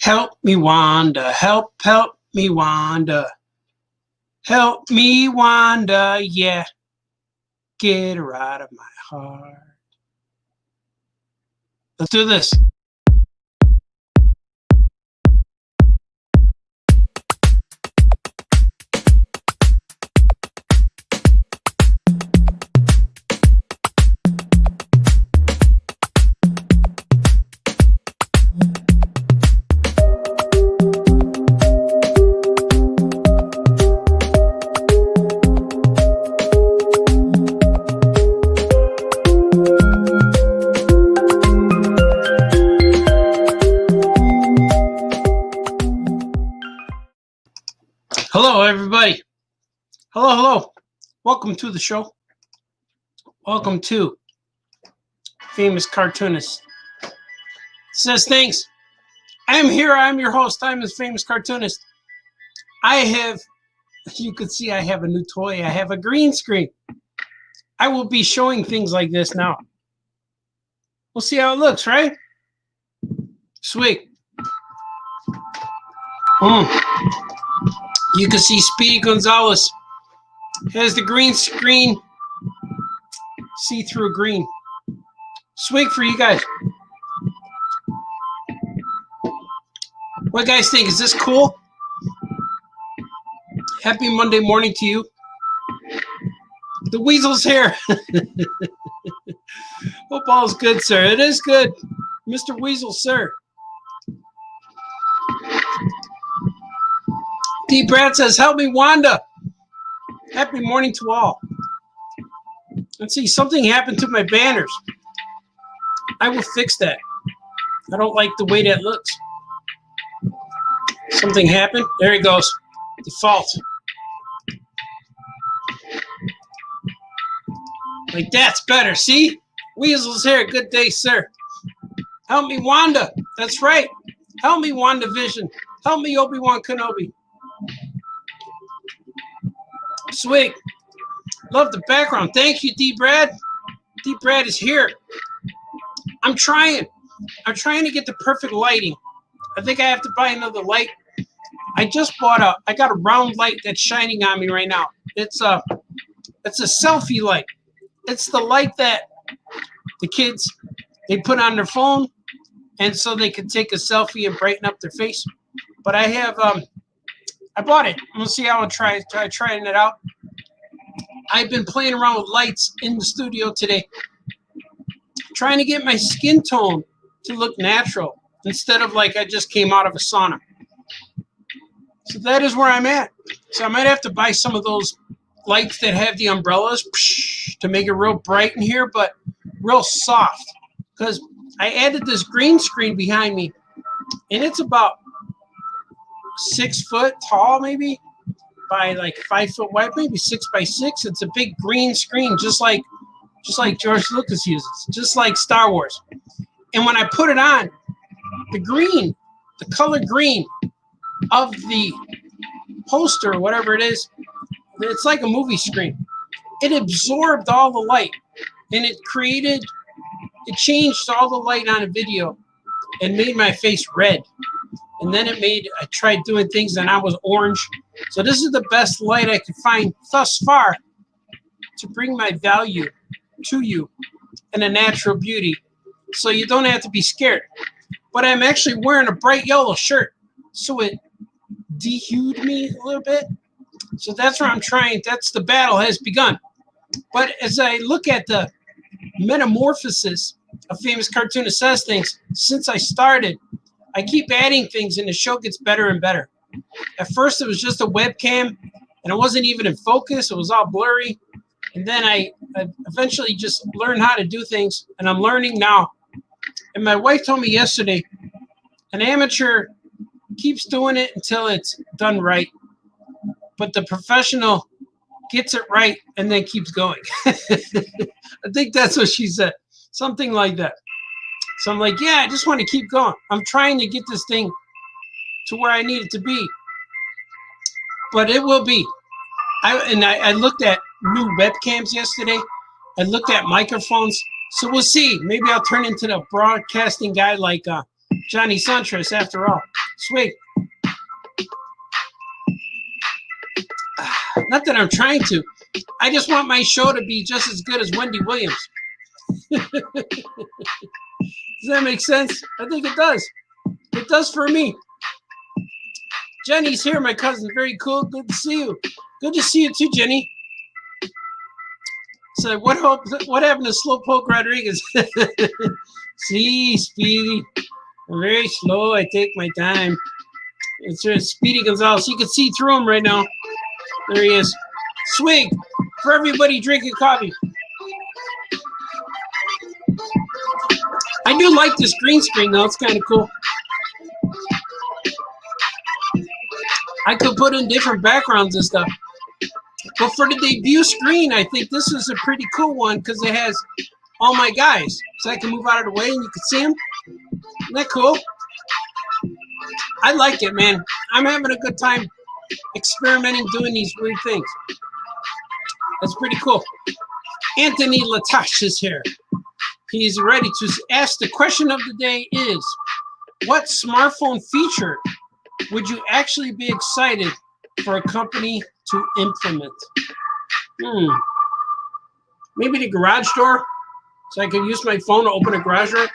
Help me, Wanda. Help me, Wanda. Help me, Wanda. Yeah. Get her out of my heart. Let's do this. Hello, everybody. Hello. Welcome to the show. Welcome to Famous Cartoonist. Says things. I am here. I am your host. I am his Famous Cartoonist. I have, you can see I have a new toy. I have a green screen. I will be showing things like this now. We'll see how it looks, right? Sweet. You can see Speedy Gonzalez has the green screen, see-through green. Sweet for you guys. What do you guys think? Is this cool? Happy Monday morning to you. The weasel's here. Hope all's good, sir. It is good. Mr. Weasel, sir. D. Brad says, help me, Wanda. Happy morning to all. Let's see, something happened to my banners. I will fix that. I don't like the way that looks. Something happened. There it goes. Default. Like that's better. See? Weasel's here. Good day, sir. Help me, Wanda. That's right. Help me, WandaVision. Help me, Obi-Wan Kenobi. Sweet. Love the background. Thank you, D. Brad. D. Brad is here. I'm trying to get the perfect lighting. I think I have to buy another light. I just bought I got a round light that's shining on me right now. It's a selfie light. It's the light that the kids, they put on their phone and so they can take a selfie and brighten up their face. But I have I bought it. I'm gonna see how I'll trying it out. I've been playing around with lights in the studio today, trying to get my skin tone to look natural instead of like I just came out of a sauna. So that is where I'm at. So I might have to buy some of those lights that have the umbrellas to make it real bright in here, but real soft. Because I added this green screen behind me, and it's about 6 foot tall, maybe by like 5 foot wide, maybe 6 by 6. It's a big green screen, just like George Lucas uses, just like Star Wars. And when I put it on, the color green of the poster, or whatever it is, it's like a movie screen. It absorbed all the light, and it changed all the light on a video and made my face red. And then I tried doing things and I was orange. So this is the best light I could find thus far to bring my value to you in a natural beauty, so you don't have to be scared. But I'm actually wearing a bright yellow shirt, so it dehued me a little bit. So that's where I'm trying. That's the battle has begun. But as I look at the metamorphosis of Famous Cartoonist Says Things, since I started, I keep adding things and the show gets better and better. At first, it was just a webcam and it wasn't even in focus. It was all blurry. And then I eventually just learned how to do things, and I'm learning now. And my wife told me yesterday, an amateur keeps doing it until it's done right, but the professional gets it right and then keeps going. I think that's what she said, something like that. So I'm like, yeah, I just want to keep going. I'm trying to get this thing to where I need it to be, but it will be. I looked at new webcams yesterday. I looked at microphones. So we'll see. Maybe I'll turn into the broadcasting guy like Johnny Suntress after all. Swig. Not that I'm trying to. I just want my show to be just as good as Wendy Williams. Does that make sense? I think it does. It does for me. Jenny's here, my cousin. Very cool. Good to see you. Good to see you too, Jenny. So what happened to Slowpoke Rodriguez? See, Speedy. I'm very slow. I take my time. It's Speedy Gonzalez. You can see through him right now. There he is. Swig for everybody drinking coffee. I do like this green screen though. It's kind of cool. I could put in different backgrounds and stuff. But for the debut screen, I think this is a pretty cool one because it has all my guys. So I can move out of the way and you can see them. Isn't that cool? I like it, man. I'm having a good time experimenting, doing these weird things. That's pretty cool. Anthony Latache is here. He's ready to ask. The question of the day is, what smartphone feature would you actually be excited for a company to implement? Maybe the garage door, so I can use my phone to open a garage door.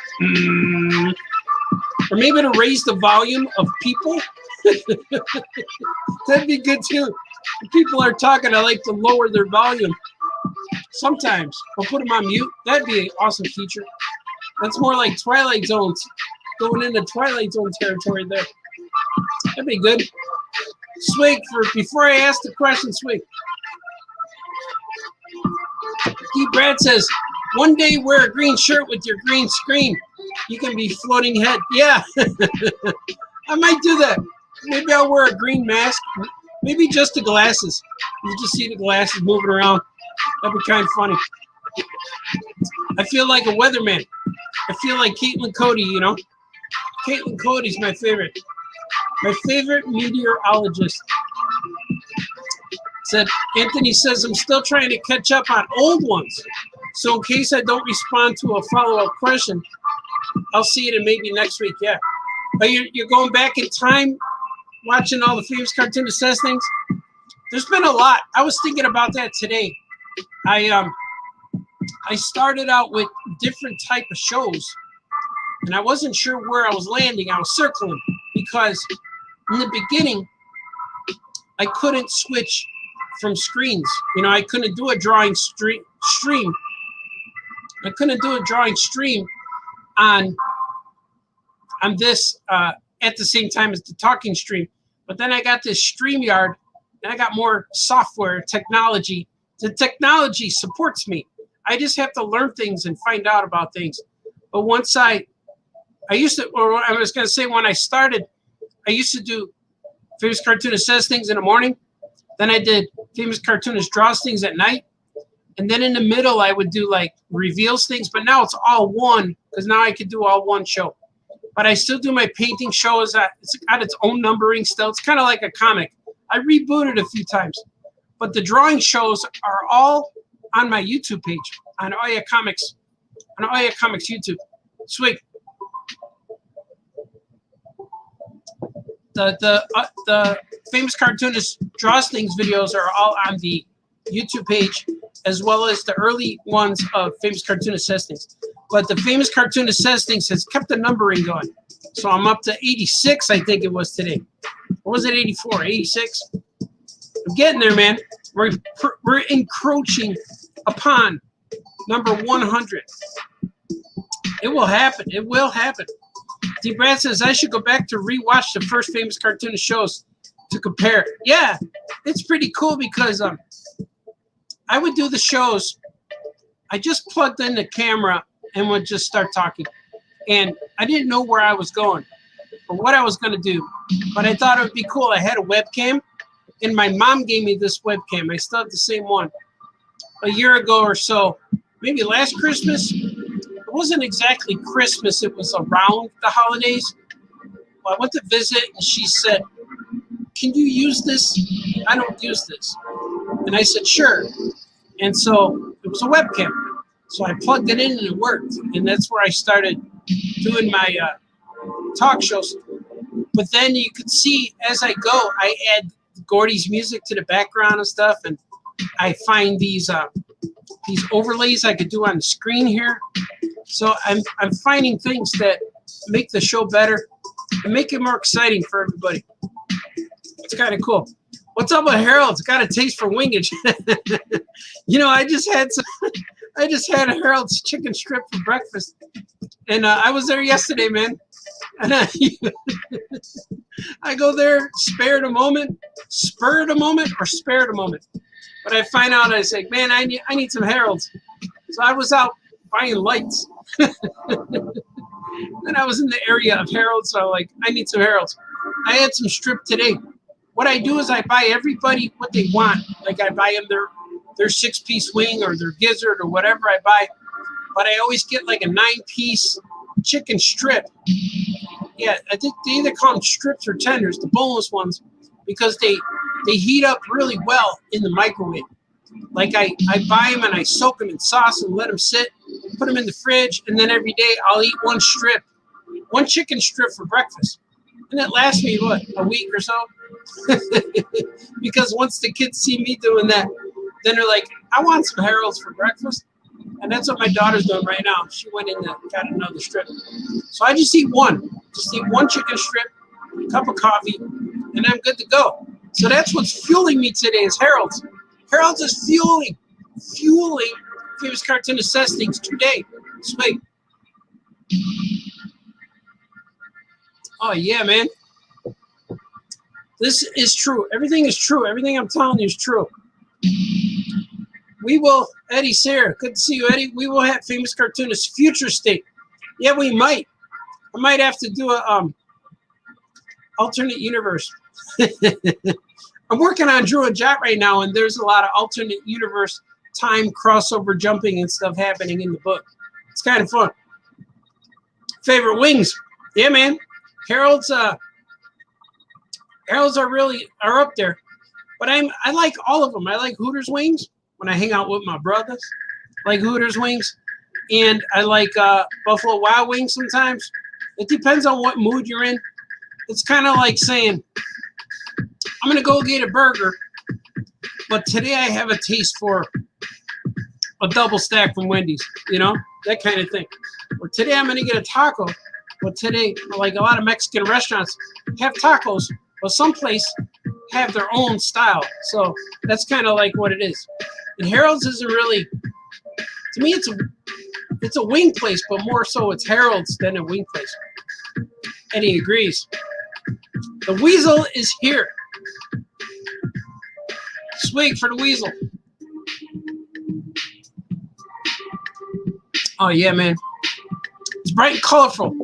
Or maybe to raise the volume of people. That'd be good too. If people are talking, I like to lower their volume. Sometimes I'll put them on mute. That'd be an awesome feature. That's more like Twilight Zones, going into Twilight Zone territory there. That'd be good. Swig, before I ask the question, Swig. D. Brad says, one day wear a green shirt with your green screen. You can be floating head. Yeah, I might do that. Maybe I'll wear a green mask. Maybe just the glasses. You just see the glasses moving around. That'd be kind of funny. I feel like a weatherman. I feel like Caitlin Cody, you know. Caitlin Cody's my favorite. My favorite meteorologist. Said, Anthony says, I'm still trying to catch up on old ones. So in case I don't respond to a follow-up question, I'll see it in maybe next week. Yeah. But you're going back in time, watching all the famous Cartoonist Says things. There's been a lot. I was thinking about that today. I started out with different type of shows, and I wasn't sure where I was landing. I was circling because in the beginning, I couldn't switch from screens. You know, I couldn't do a drawing stream. I couldn't do a drawing stream on this at the same time as the talking stream. But then I got this StreamYard, and I got more software technology. The technology supports me. I just have to learn things and find out about things. But once I used to, or I was going to say when I started, I used to do Famous Cartoonist Says things in the morning. Then I did Famous Cartoonist Draws things at night. And then in the middle, I would do like reveals things. But now it's all one, because now I could do all one show. But I still do my painting show. It's got its own numbering still. It's kind of like a comic. I rebooted a few times. But the drawing shows are all on my YouTube page, on Oya Comics YouTube. Sweet. The Famous Cartoonist Draws Things videos are all on the YouTube page, as well as the early ones of Famous Cartoonist Says Things. But the Famous Cartoonist Says Things has kept the numbering going. So I'm up to 86, I think it was today. Or was it 84? 86? I'm getting there, man. We're encroaching upon number 100. It will happen. It will happen. D. Brad says, I should go back to rewatch the first Famous Cartoonist shows to compare. Yeah, it's pretty cool because I would do the shows. I just plugged in the camera and would just start talking. And I didn't know where I was going or what I was going to do. But I thought it would be cool. I had a webcam. And my mom gave me this webcam. I still have the same one. A year ago or so, maybe last Christmas. It wasn't exactly Christmas. It was around the holidays. Well, I went to visit, and she said, can you use this? I don't use this. And I said, sure. And so it was a webcam. So I plugged it in, and it worked. And that's where I started doing my talk shows. But then you could see as I go, I add Gordy's music to the background and stuff, and I find these overlays I could do on the screen here. So I'm finding things that make the show better and make it more exciting for everybody. It's kind of cool. What's up with Harold's? Got a taste for wingage. You know, I just had Harold's chicken strip for breakfast, and I was there yesterday, man. And I go there, spurred a moment, but I find out, I say, man, I need some Harold's. So I was out buying lights. Then I was in the area of Harold's, so I'm like, I need some Harold's. I had some strip today. What I do is I buy everybody what they want. Like I buy them their 6-piece wing or their gizzard or whatever I buy. But I always get like a 9-piece chicken strip. Yeah, I think they either call them strips or tenders, the boneless ones, because they heat up really well in the microwave. Like I buy them and I soak them in sauce and let them sit, put them in the fridge, and then every day I'll eat one chicken strip for breakfast. And that lasts me, what, a week or so? Because once the kids see me doing that, then they're like, I want some Harold's for breakfast. And that's what my daughter's doing right now. She went in and got another strip. So I just eat one. Just eat one chicken strip, a cup of coffee, and I'm good to go. So that's what's fueling me today is Harold's. Harold's is fueling Famous Cartoonist Says Things today. Sweet. Oh, yeah, man. This is true. Everything is true. Everything I'm telling you is true. We will, Eddie Sayre, good to see you, Eddie. We will have Famous Cartoonist Future State. Yeah, we might. I might have to do a alternate universe. I'm working on Drew and Jot right now, and there's a lot of alternate universe time crossover jumping and stuff happening in the book. It's kind of fun. Favorite wings? Yeah, man. Harold's are up there, but I like all of them. I like Hooters wings when I hang out with my brothers. I like Hooters wings, and I like Buffalo Wild Wings sometimes. It depends on what mood you're in. It's kind of like saying, I'm gonna go get a burger, but today I have a taste for a double stack from Wendy's. You know, that kind of thing. Or today I'm gonna get a taco. But today, like a lot of Mexican restaurants have tacos, but some place have their own style. So that's kind of like what it is. And Harold's isn't really, to me, it's a wing place, but more so it's Harold's than a wing place. And he agrees. The weasel is here. Swig for the weasel. Oh yeah, man. It's bright and colorful.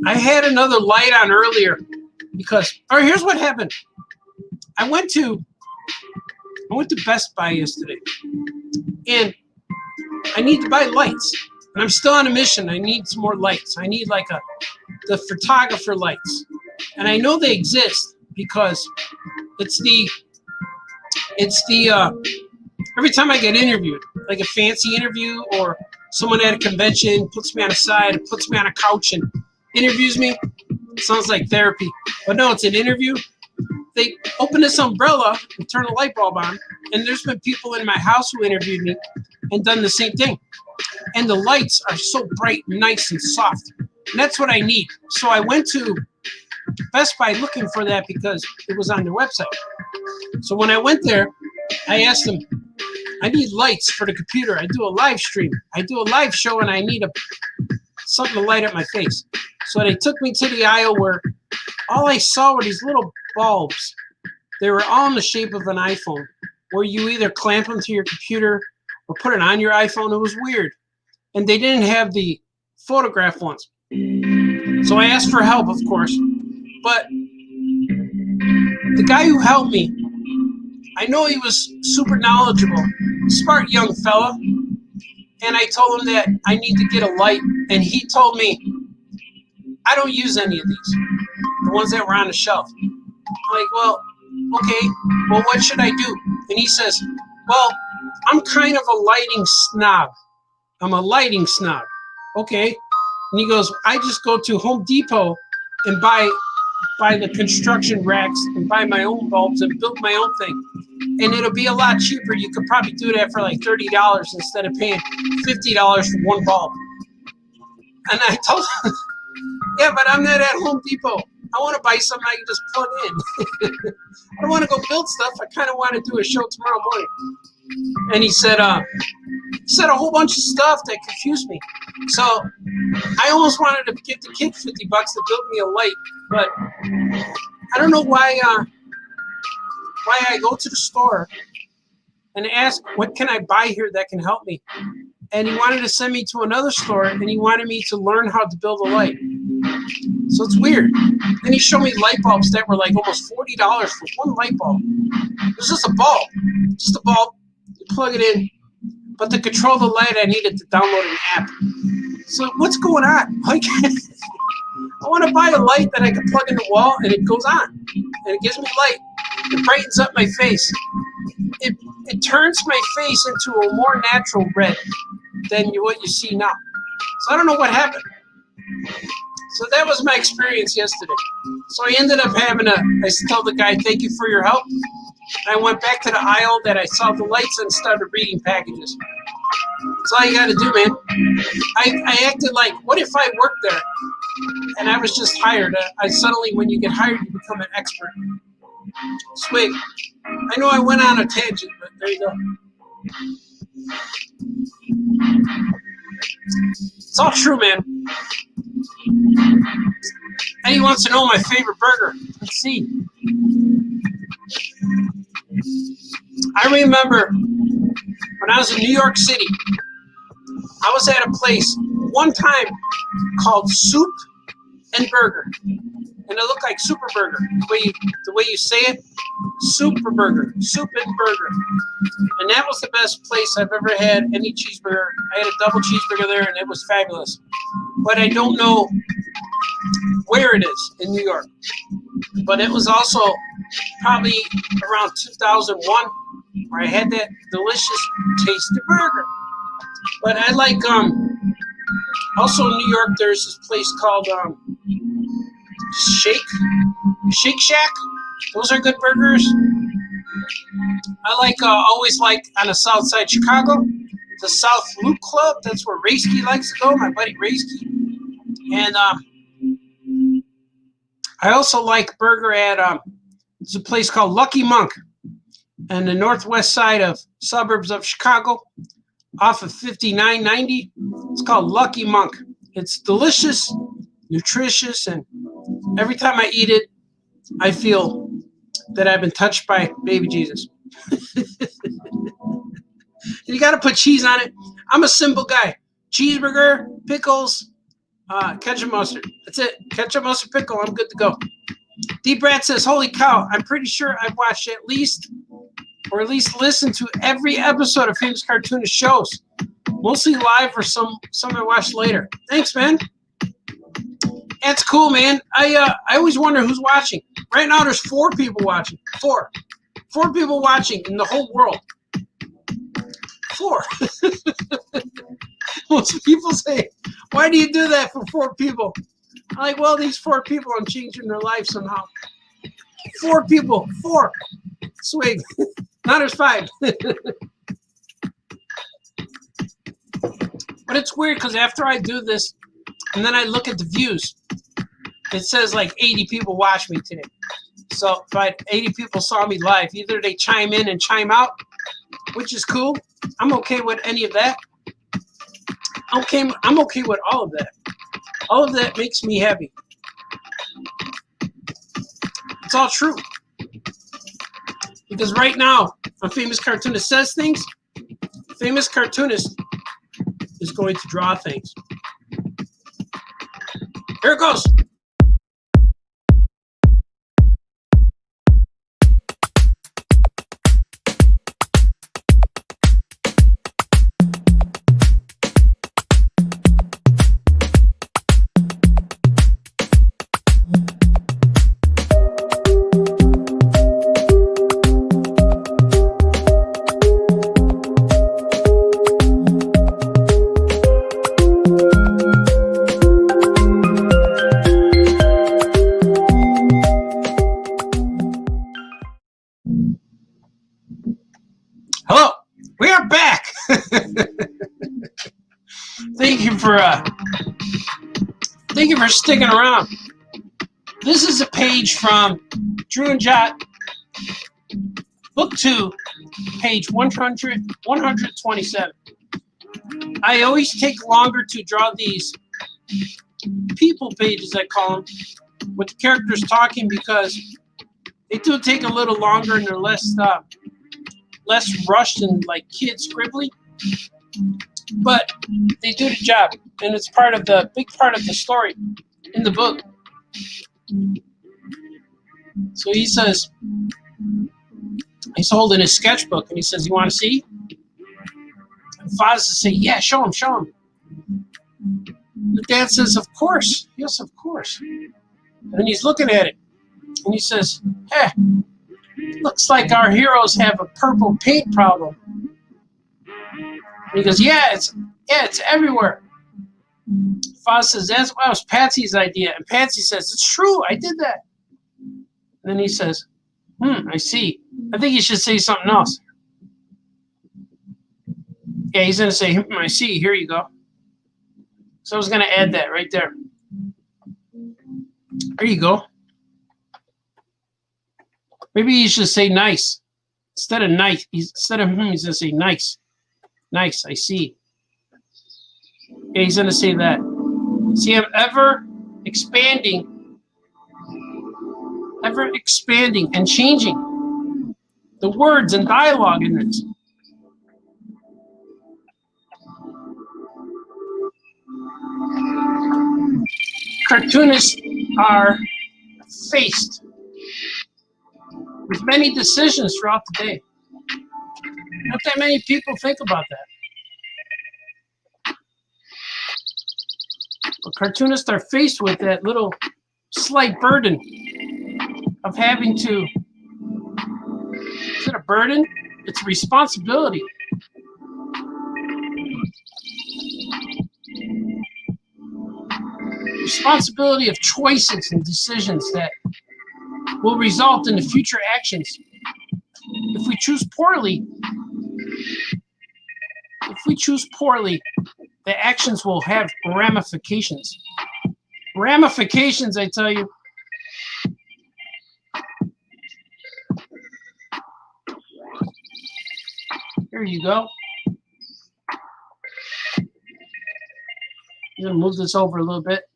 I had another light on earlier because, or here's what happened. I went to Best Buy yesterday, and I need to buy lights. And I'm still on a mission. I need some more lights. I need like the photographer lights, and I know they exist because it's the every time I get interviewed, like a fancy interview or someone at a convention puts me on a side, puts me on a couch and interviews me. It sounds like therapy, but no, it's an interview. They open this umbrella and turn a light bulb on, and there's been people in my house who interviewed me and done the same thing. And the lights are so bright, nice, and soft. And that's what I need. So I went to Best Buy looking for that because it was on their website. So when I went there, I asked them, I need lights for the computer. I do a live stream. I do a live show, and I need something to light up my face. So they took me to the aisle where all I saw were these little bulbs. They were all in the shape of an iPhone, where you either clamp them to your computer or put it on your iPhone. It was weird. And they didn't have the photograph ones. So I asked for help, of course. But the guy who helped me, I know he was super knowledgeable, smart young fella. And I told him that I need to get a light. And he told me, I don't use any of these, the ones that were on the shelf. I'm like, well, okay, well, what should I do? And he says, well, I'm kind of a lighting snob. I'm a lighting snob. Okay. And he goes, I just go to Home Depot and buy buy the construction racks and buy my own bulbs and build my own thing. And it'll be a lot cheaper. You could probably do that for like $30 instead of paying $50 for one bulb. And I told him, yeah, but I'm not at Home Depot. I want to buy something I can just plug in. I don't want to go build stuff. I kind of want to do a show tomorrow morning. And he said a whole bunch of stuff that confused me. So I almost wanted to give the kid $50 to build me a light, but I don't know why I go to the store and ask, what can I buy here that can help me? And he wanted to send me to another store, and he wanted me to learn how to build a light. So it's weird. Then he showed me light bulbs that were like almost $40 for one light bulb. It was just a bulb. Just a bulb. You plug it in. But to control the light, I needed to download an app. So what's going on? Like, I want to buy a light that I can plug in the wall, and it goes on. And it gives me light. It brightens up my face. It turns my face into a more natural red than what you see now. So I don't know what happened. So that was my experience yesterday. So I ended up having I told the guy, thank you for your help. And I went back to the aisle that I saw the lights and started reading packages. That's all you got to do, man. I acted like, what if I worked there? And I was just hired. Suddenly, when you get hired, you become an expert. Sweet. I know I went on a tangent, but there you go. It's all true, man. And he wants to know my favorite burger. Let's see. I remember when I was in New York City, I was at a place one time called Soup and Burger. And it looked like Super Burger, the way you say it, Super Burger, Soup and Burger. And that was the best place I've ever had any cheeseburger. I had a double cheeseburger there, and it was fabulous. But I don't know where it is in New York. But it was also probably around 2001 where I had that delicious tasty burger. But I like, also in New York, there's this place called Shake Shack. Those are good burgers. I like, always like on the south side Chicago, the South Loop Club. That's where Raisky likes to go, my buddy Raisky. And I also like burger at, there's a place called Lucky Monk in the northwest side of suburbs of Chicago, off of 5990. It's called Lucky Monk. It's delicious, nutritious, and every time I eat it, I feel that I've been touched by baby Jesus. You got to put cheese on it. I'm a simple guy. Cheeseburger, pickles, ketchup, mustard. That's it. Ketchup, mustard, pickle. I'm good to go. D. Brad says, holy cow, I'm pretty sure I've watched at least listened to every episode of Famous Cartoonist shows. Mostly live or some I watched later. Thanks, man. That's cool, man. I always wonder who's watching. Right now, there's 4 people watching. 4 people watching in the whole world. 4. Most people say, why do you do that for 4 people? I'm like, well, these 4 people, I'm changing their life somehow. 4 people. 4. Sweet. Now there's 5. But it's weird because after I do this, and then I look at the views, it says like 80 people watched me today. So if 80 people saw me live, either they chime in and chime out, which is cool. I'm okay with any of that. I'm okay with all of that. All of that makes me happy. It's all true. Because right now, a Famous Cartoonist says things, Famous Cartoonist is going to draw things. Here it goes. you for sticking around. This is a page from Drew and Jot, Book 2, page 127. I always take longer to draw these people pages, I call them, with the characters talking, because they do take a little longer and they're less rushed and like kid scribbly. But they do the job, and it's big part of the story in the book. So he says, he's holding his sketchbook, and he says, "You want to see?" And Father says, "Yeah, show him, show him." The dad says, "Of course, yes, of course." And then he's looking at it, and he says, "Hey, looks like our heroes have a purple paint problem." And he goes, "Yeah, it's everywhere." Father says, "That was Patsy's idea." And Patsy says, "It's true, I did that." And then he says, "I see. I think you should say something else." Yeah, he's going to say, "I see. Here you go." So I was going to add that right there. There you go. Maybe you should say nice. Instead of nice, he's going to say nice. Nice, I see. Yeah, he's going to say that. See, I'm ever expanding and changing the words and dialogue in this. Cartoonists are faced with many decisions throughout the day. Not that many people think about that. But cartoonists are faced with that little slight burden of having to, is it a burden? It's a responsibility. Responsibility of choices and decisions that will result in the future actions. If we choose poorly, the actions will have ramifications. Ramifications, I tell you. Here you go. I'm going to move this over a little bit.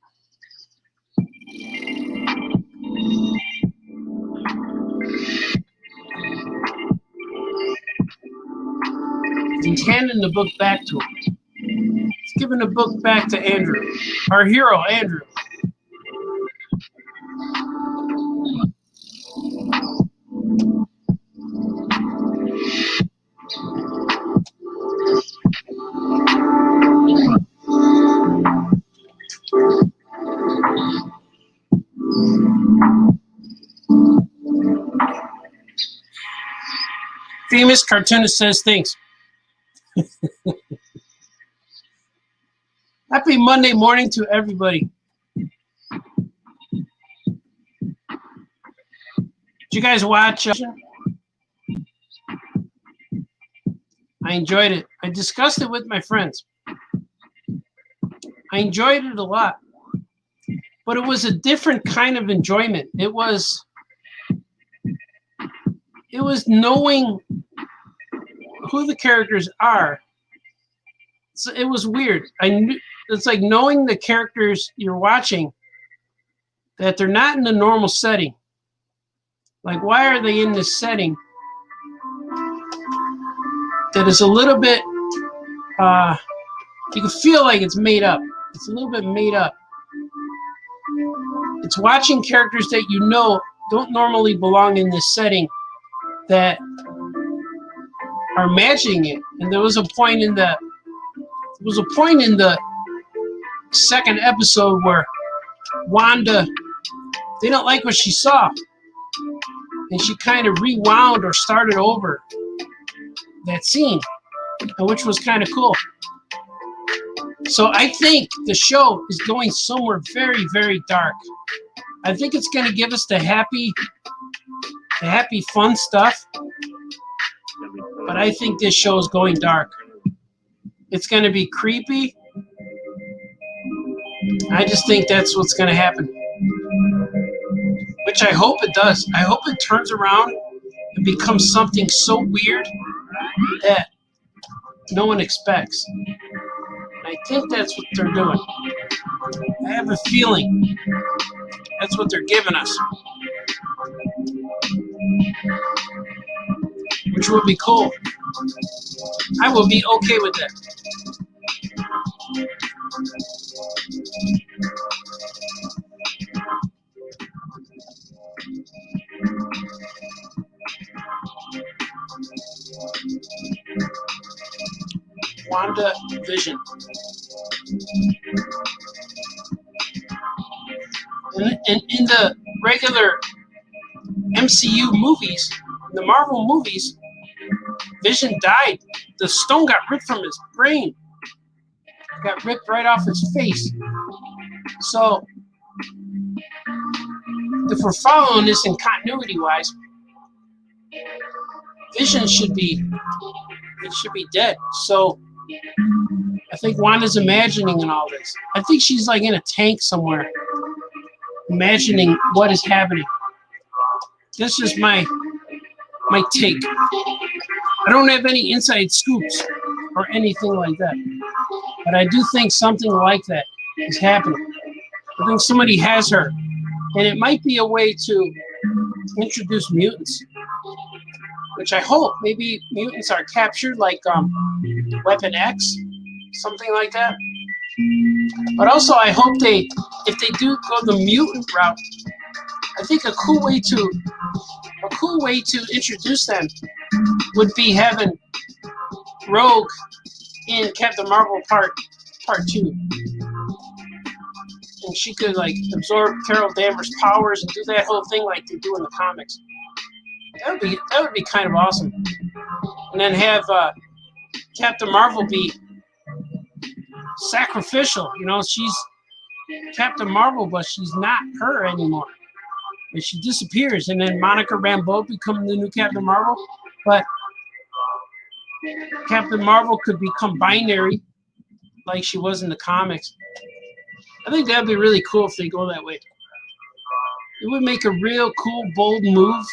He's handing the book back to him. He's giving the book back to Andrew, our hero, Andrew. Famous cartoonist says things. Happy Monday morning to everybody. Did you guys watch? I enjoyed it. I discussed it with my friends. I enjoyed it a lot. But it was a different kind of enjoyment. It was knowing who the characters are. So it was weird. It's like knowing the characters you're watching, that they're not in the normal setting. Like, why are they in this setting that is a little bit, you can feel like it's made up. It's a little bit made up. It's watching characters that you know don't normally belong in this setting that are matching it. And there was a point in the second episode where Wanda didn't like what she saw, and she kind of rewound or started over that scene, which was kind of cool. So I think the show is going somewhere very, very dark. I think it's going to give us the happy, fun stuff, but I think this show is going dark. It's going to be creepy. I just think that's what's going to happen. Which I hope it does. I hope it turns around and becomes something so weird that no one expects. I think that's what they're doing. I have a feeling that's what they're giving us. Which would be cool. I will be okay with that. WandaVision. And in the regular MCU movies, the Marvel movies, Vision died. The stone got ripped from his brain. It got ripped right off his face. So, if we're following this in continuity-wise, Vision should be dead. So, I think Wanda's imagining in all this. I think she's like in a tank somewhere, imagining what is happening. This is my take. I don't have any inside scoops or anything like that, but I do think something like that is happening. I think somebody has her, and it might be a way to introduce mutants, which I hope maybe mutants are captured, like Weapon X, something like that. But also, I hope if they do go the mutant route, I think a cool way to introduce them would be having Rogue in Captain Marvel Part 2, and she could like absorb Carol Danvers' powers and do that whole thing like they do in the comics. That would be kind of awesome. And then have Captain Marvel be sacrificial. You know, she's Captain Marvel, but she's not her anymore. And she disappears, and then Monica Rambeau becomes the new Captain Marvel. But Captain Marvel could become binary, like she was in the comics. I think that'd be really cool if they go that way. It would make a real cool, bold move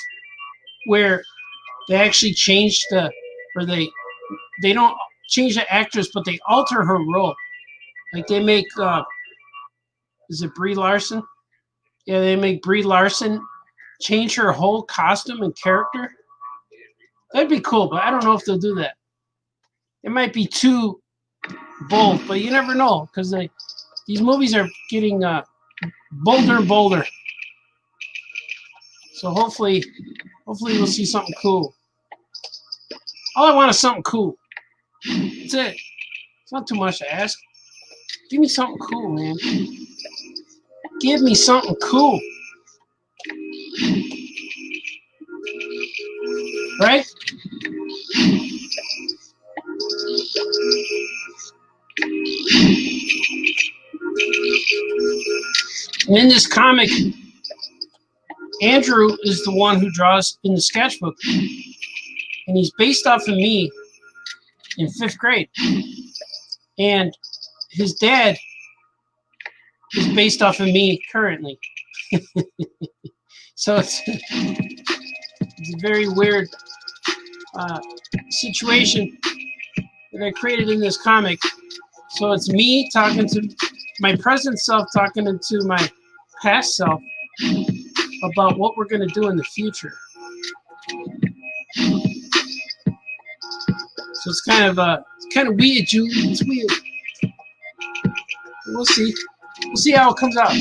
where they actually change they don't change the actress, but they alter her role. Like they make, is it Brie Larson? Yeah, they make Brie Larson change her whole costume and character. That'd be cool, but I don't know if they'll do that. It might be too bold, but you never know, because these movies are getting bolder and bolder. So hopefully we'll see something cool. All I want is something cool. That's it. It's not too much to ask. Give me something cool, man. Give me something cool. Right? And in this comic, Andrew is the one who draws in the sketchbook. And he's based off of me in 5th grade. And his dad is based off of me currently. So it's a very weird situation that I created in this comic. So it's me talking to my present self, talking to my past self about what we're going to do in the future. So it's kind of weird, Julie. It's weird. We'll see. We'll see how it comes out.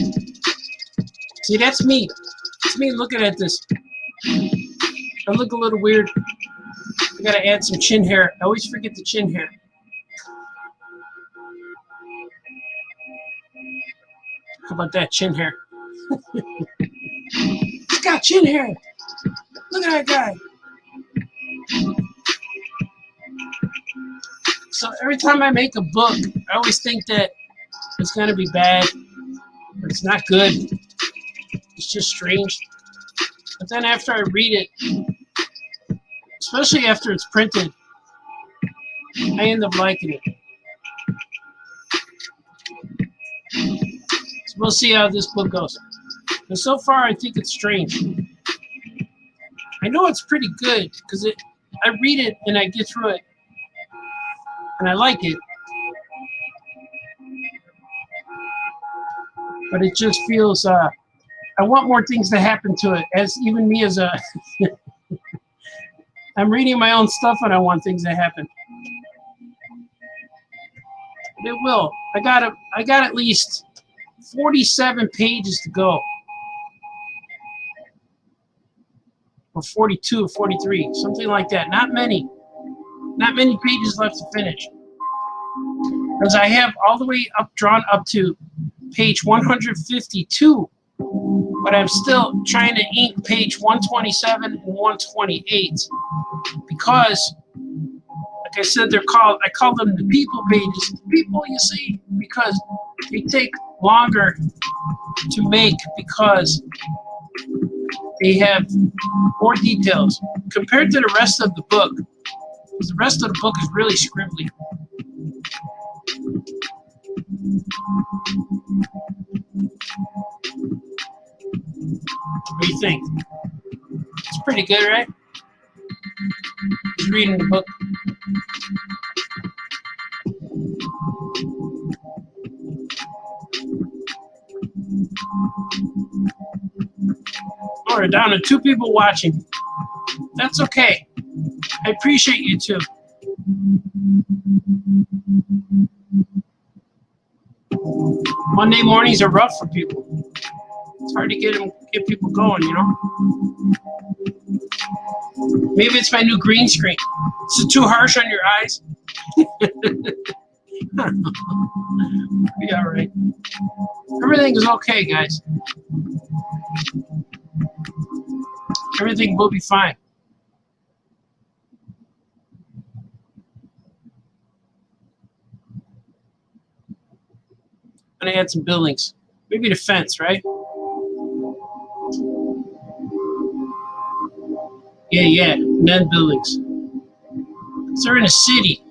See, that's me. It's me looking at this. I look a little weird. I gotta add some chin hair. I always forget the chin hair. How about that chin hair? He's got chin hair. Look at that guy. So every time I make a book, I always think that it's going to be bad, or it's not good. It's just strange. But then after I read it, especially after it's printed, I end up liking it. So we'll see how this book goes. And so far, I think it's strange. I know it's pretty good because I read it and I get through it, and I like it. But it just feels. I want more things to happen to it. As even me as a, I'm reading my own stuff and I want things to happen. But it will. I got at least 47 pages to go. Or 42 or 43, something like that. Not many pages left to finish. Because I have all the way up, drawn up to page 152, but I'm still trying to ink page 127 and 128 because, like I said, I call them the people pages. The people, you see, because they take longer to make because they have more details compared to the rest of the book. Because the rest of the book is really scribbly. What do you think? It's pretty good, right? Just reading the book. Oh, we're down to 2 people watching. That's okay. I appreciate you too. Monday mornings are rough for people. It's hard to get people going, you know? Maybe it's my new green screen. Is it too harsh on your eyes? Be all right. Everything is okay, guys. Everything will be fine. I'm gonna add some buildings. Maybe the fence, right? Yeah, and then buildings. Because they're in a city.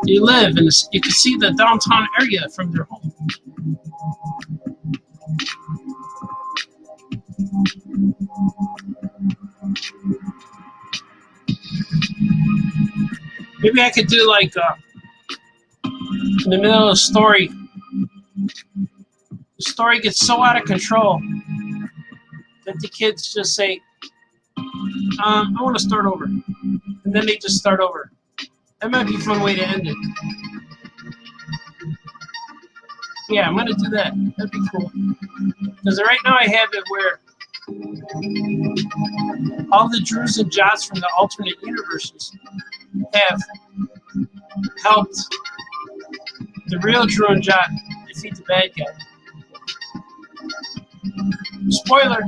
They live in this, you can see the downtown area from their home. Maybe I could do like in the middle of the story. The story gets so out of control that the kids just say, I want to start over. And then they just start over. That might be a fun way to end it. Yeah, I'm going to do that. That'd be cool. Because right now I have it where all the Drews and Jots from the alternate universes have helped the real Drew and Jot defeat the bad guy. Spoiler.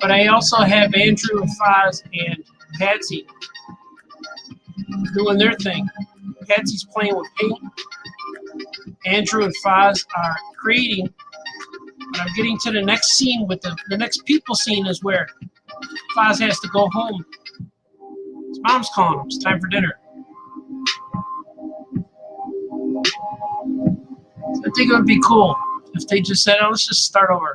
But I also have Andrew and Foz and Patsy doing their thing. Patsy's playing with paint. Andrew and Foz are creating. And I'm getting to the next scene with the next people scene is where Foz has to go home. His mom's calling him. It's time for dinner. I think it would be cool if they just said, "Oh, let's just start over."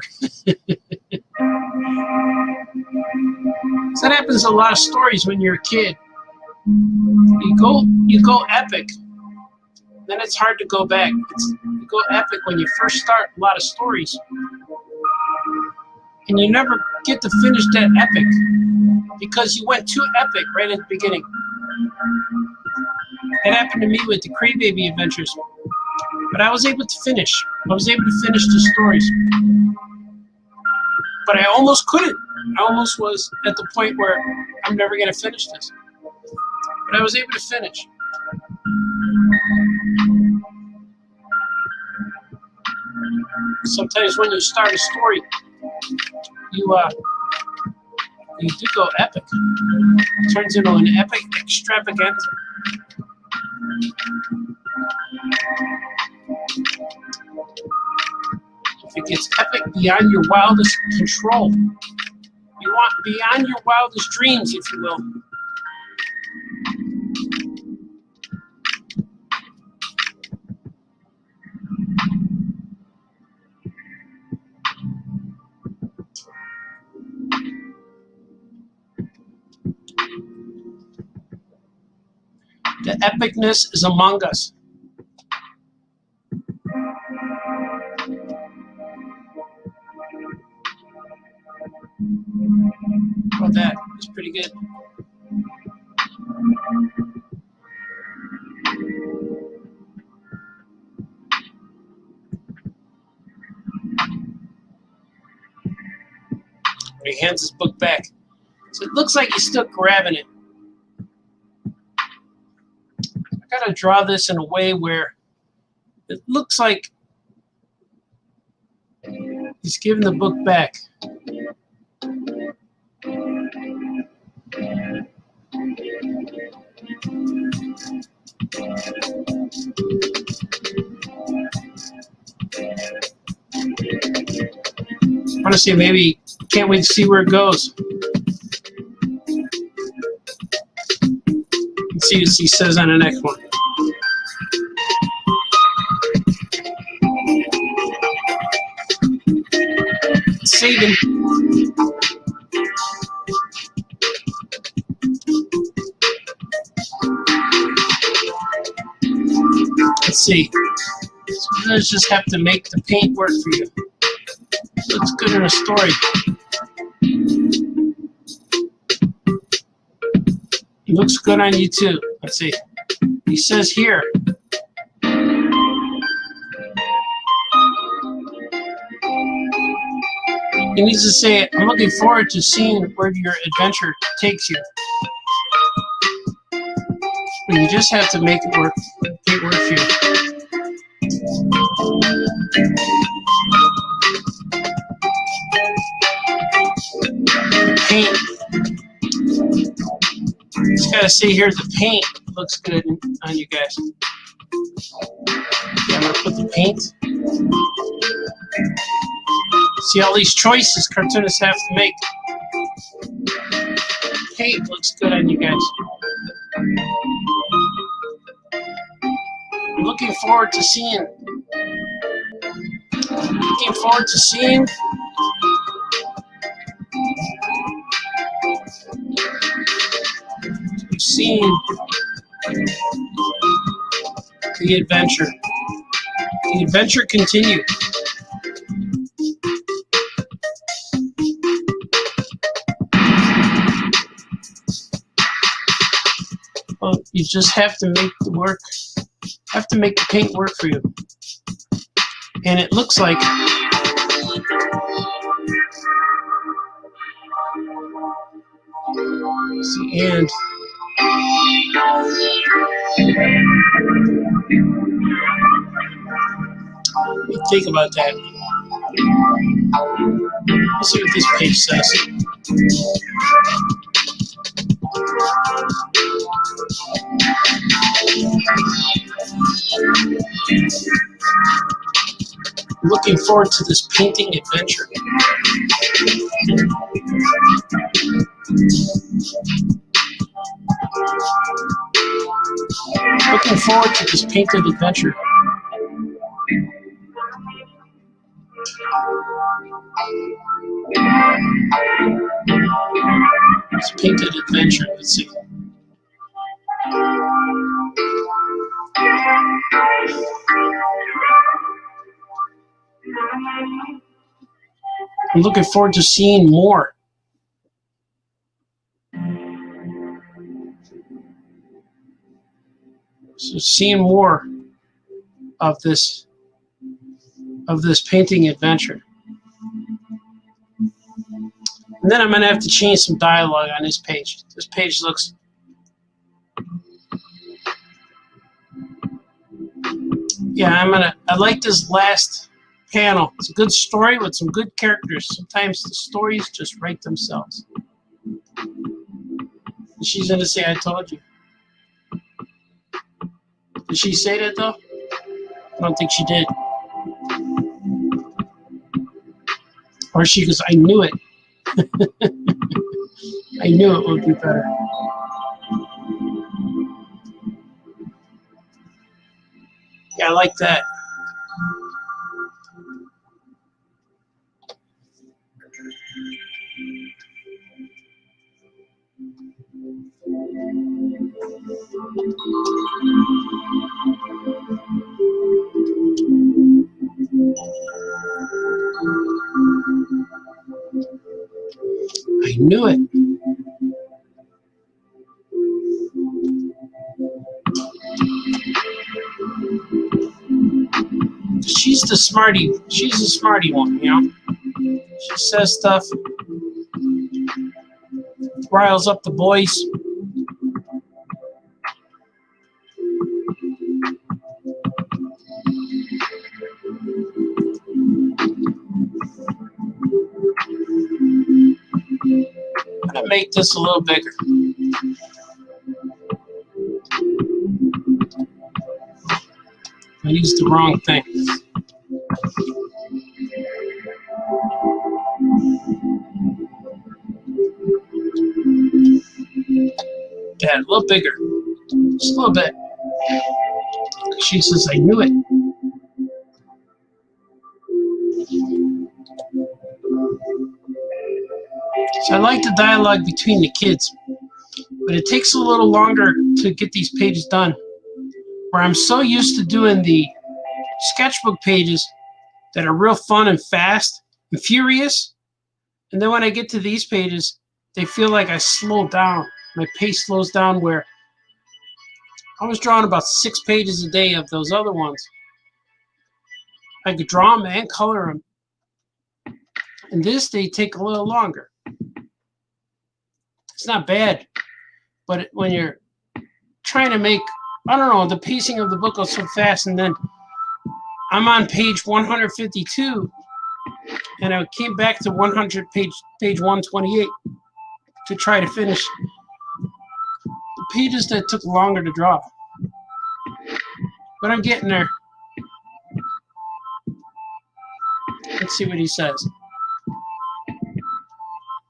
That happens in a lot of stories when you're a kid. You go epic, then it's hard to go back. You go epic when you first start a lot of stories, and you never get to finish that epic because you went too epic right at the beginning. It happened to me with the Crybaby Adventures, but I was able to finish. I was able to finish the stories, but I almost couldn't. I almost was at the point where I'm never going to finish this, but I was able to finish. Sometimes when you start a story, you do go epic. It turns into an epic extravaganza. If it gets epic beyond your wildest control, you want beyond your wildest dreams, if you will. The epicness is among us. Oh, that is pretty good. He hands his book back. So it looks like he's still grabbing it. I gotta draw this in a way where it looks like he's giving the book back. Honestly, maybe can't wait to see where it goes. Let's see what he says on the next one. Saving. Let's see. Sometimes just have to make the paint work for you. Looks good in a story. It looks good on you too. Let's see. He says here. He needs to say, I'm looking forward to seeing where your adventure takes you. But you just have to make it work for you. The paint. Just gotta say here, the paint looks good on you guys. Yeah, I'm gonna put the paint. See all these choices cartoonists have to make. Paint looks good on you guys. I'm looking forward to seeing. Looking forward to seeing. Seeing the adventure. The adventure continues. Well, you just have to make the work. Have to make the paint work for you. And it looks like see, and what do you think about that? Let's see what this page says. I'm looking forward to this painting adventure. Looking forward to this painted adventure. This painted adventure, let's see. I'm looking forward to seeing more. So seeing more of this painting adventure. And then I'm going to have to change some dialogue on this page. This page looks... Yeah, I like this last panel. It's a good story with some good characters. Sometimes the stories just write themselves. And she's going to say, I told you. Did she say that, though? I don't think she did. Or she goes, I knew it. I knew it would be better. Yeah, I like that. knew it. She's the smarty one, you know? She says stuff, riles up the boys. I'm gonna make this a little bigger. I used the wrong thing. Yeah, a little bigger. Just a little bit. She says, I knew it. So I like the dialogue between the kids, but it takes a little longer to get these pages done. Where I'm so used to doing the sketchbook pages that are real fun and fast and furious, and then when I get to these pages, they feel like I slow down. My pace slows down, where I was drawing about 6 pages a day of those other ones. I could draw them and color them. And this, they take a little longer. It's not bad, but when you're trying to make, I don't know, the pacing of the book goes so fast, and then I'm on page 152, and I came back to page 128 to try to finish the pages that took longer to draw. But I'm getting there. Let's see what he says.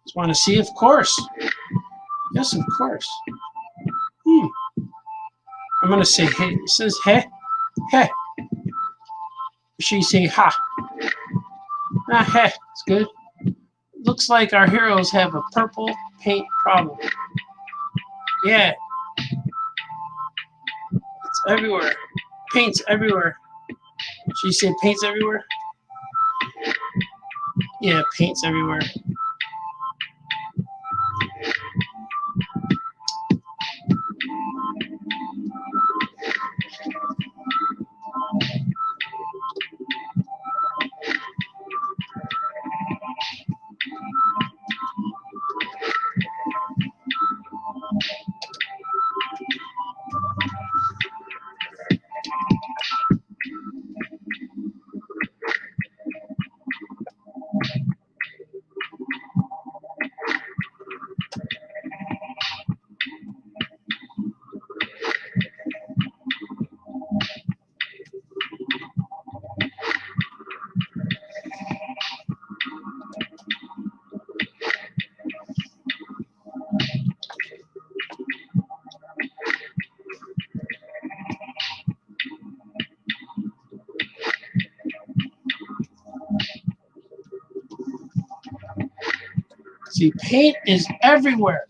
Just want to see, of course. Yes, of course. I'm going to say hey. It says hey. Hey. She say ha. Ah, hey. It's good. Looks like our heroes have a purple paint problem. Yeah. It's everywhere. Paint's everywhere. She said paint's everywhere? Yeah, paint's everywhere. See, paint is everywhere.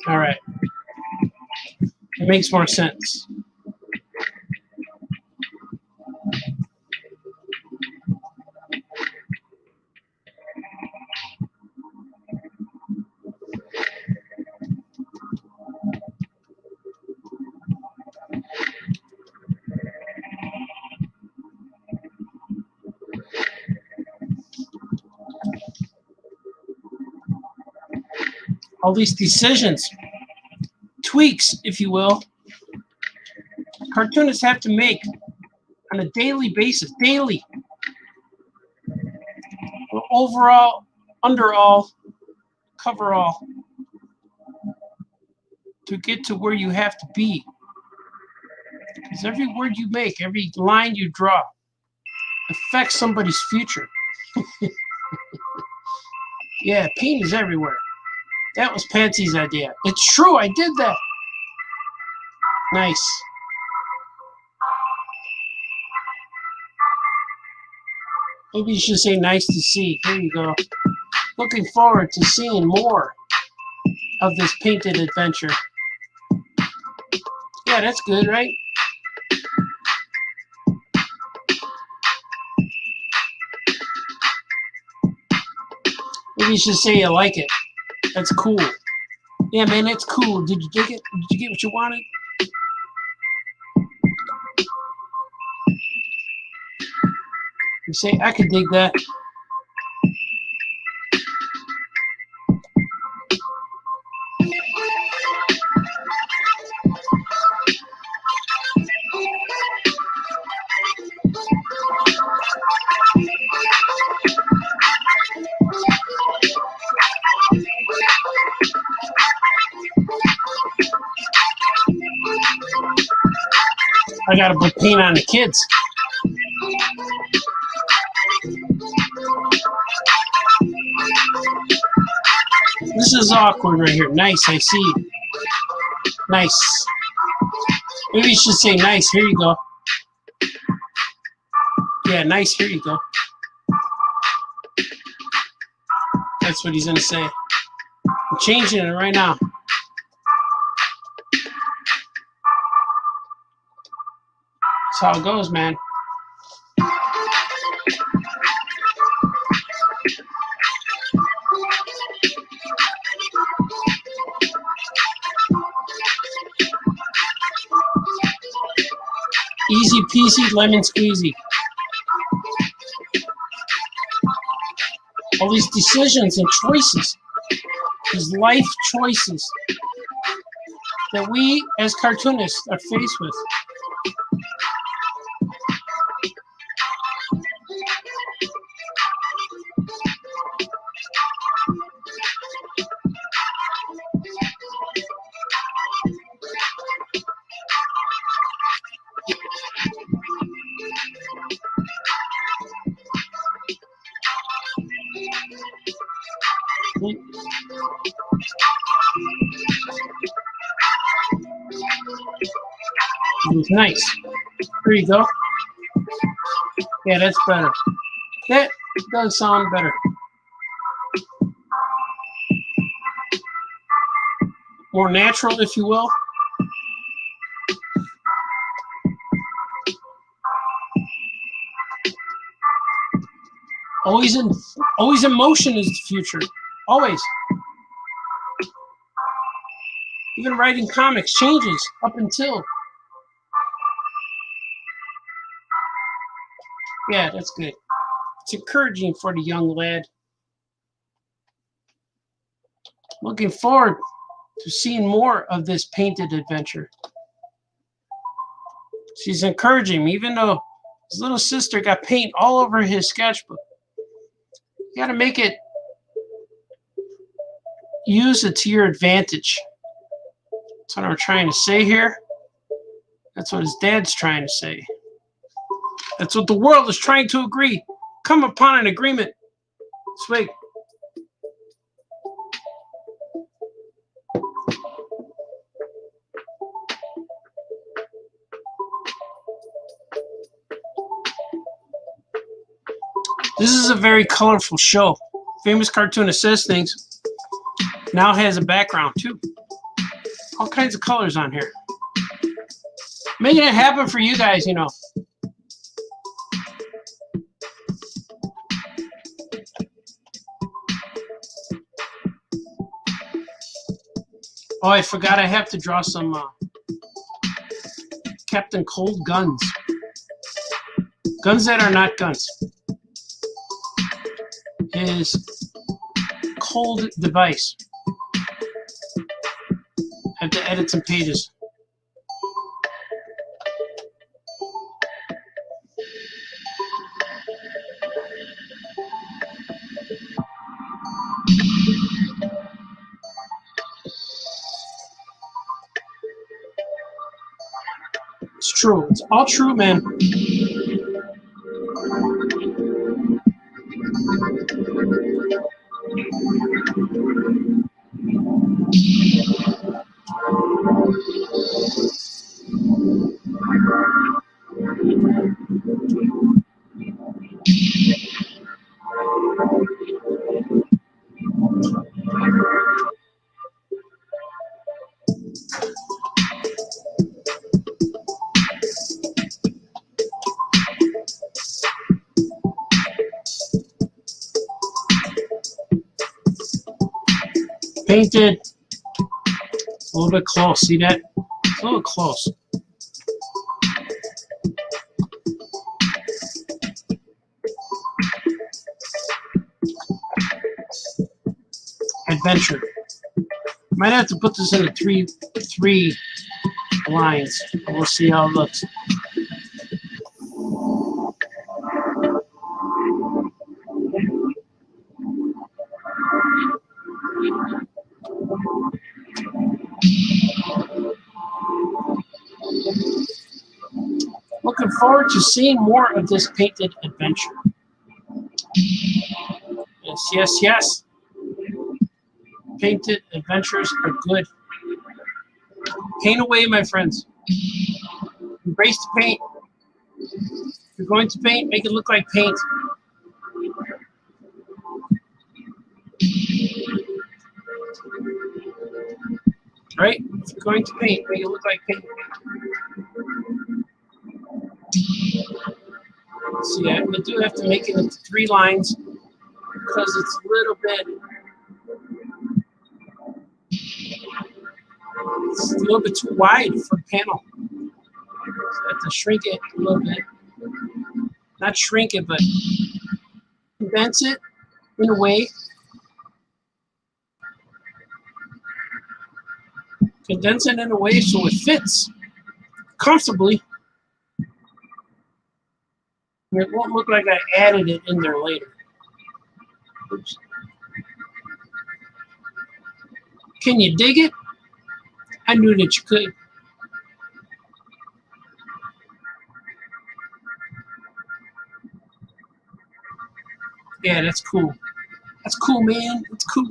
All right. It makes more sense. All these decisions, tweaks, if you will, cartoonists have to make on a daily basis, overall, underall, coverall, to get to where you have to be. Because every word you make, every line you draw, affects somebody's future. Yeah, paint is everywhere. That was Patsy's idea. It's true, I did that. Nice. Maybe you should say nice to see. Here you go. Looking forward to seeing more of this painted adventure. Yeah, that's good, right? Maybe you should say you like it. That's cool. Yeah, man, that's cool. Did you dig it? Did you get what you wanted? You say, I could dig that. I gotta put paint on the kids. This is awkward right here. Nice, I see. Nice. Maybe you should say nice. Here you go. Yeah, nice. Here you go. That's what he's gonna say. I'm changing it right now. That's how it goes, man. Easy peasy, lemon squeezy. All these decisions and choices, these life choices that we as cartoonists are faced with. Nice. Here you go. Yeah, that's better. That does sound better. More natural, if you will. Always in motion is the future. Always. Even writing comics changes up until. Yeah, that's good. It's encouraging for the young lad. Looking forward to seeing more of this painted adventure. She's encouraging me, even though his little sister got paint all over his sketchbook. You got to make it, use it to your advantage. That's what I'm trying to say here. That's what his dad's trying to say. That's what the world is trying to agree. Come upon an agreement. Swig. This is a very colorful show. Famous Cartoonist Says Things now has a background too. All kinds of colors on here. Making it happen for you guys, you know. Oh, I forgot I have to draw some Captain Cold guns. Guns that are not guns. His cold device. I have to edit some pages. true. It's all true, man. Painted a little bit close. See that? It's a little close. Adventure. Might have to put this into three lines. We'll see how it looks. Looking forward to seeing more of this painted adventure. Yes, yes, yes. Painted adventures are good. Paint away, my friends. Embrace the paint. If you're going to paint, make it look like paint. Right? If you're going to paint, make it look like paint. See, I do have to make it into 3 lines because it's a little bit too wide for a panel. So I have to shrink it a little bit. Not shrink it, but condense it in a way. Condense it in a way so it fits comfortably. It won't look like I added it in there later. Oops. Can you dig it? I knew that you could. Yeah, that's cool. That's cool, man. It's cool.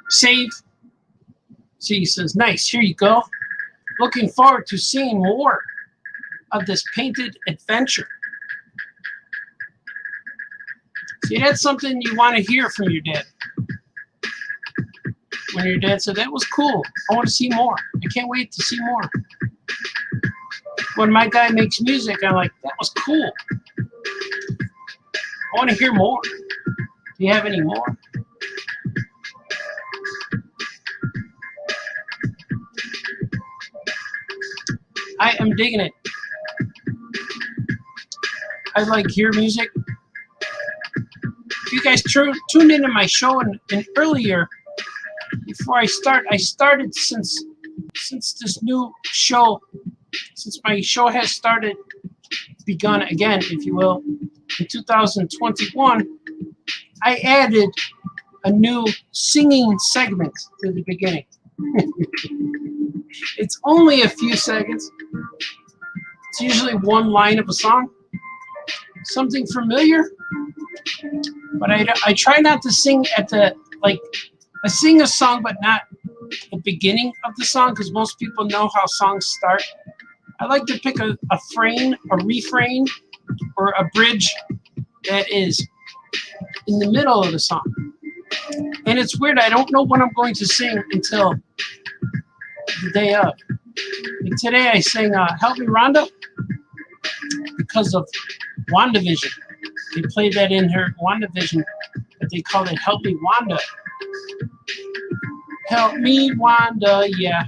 Save. See, he says, nice. Here you go. Looking forward to seeing more of this painted adventure. See, that's something you want to hear from your dad. When your dad said, that was cool. I want to see more. I can't wait to see more. When my guy makes music, I'm like, that was cool. I want to hear more. Do you have any more? I am digging it. I like hear music. If you guys tuned into my show and earlier, before I started since this new show, since my show has begun again, if you will, in 2021, I added a new singing segment to the beginning. It's only a few seconds. It's usually 1 line of a song. Something familiar, but I try not to sing at the, like, I sing a song but not the beginning of the song because most people know how songs start. I like to pick a refrain, or a bridge that is in the middle of the song. And it's weird, I don't know what I'm going to sing until the day of. Like today I sang Help Me Rhonda because of WandaVision. They played that in her WandaVision, but they called it Help Me Wanda. Help me Wanda, yeah.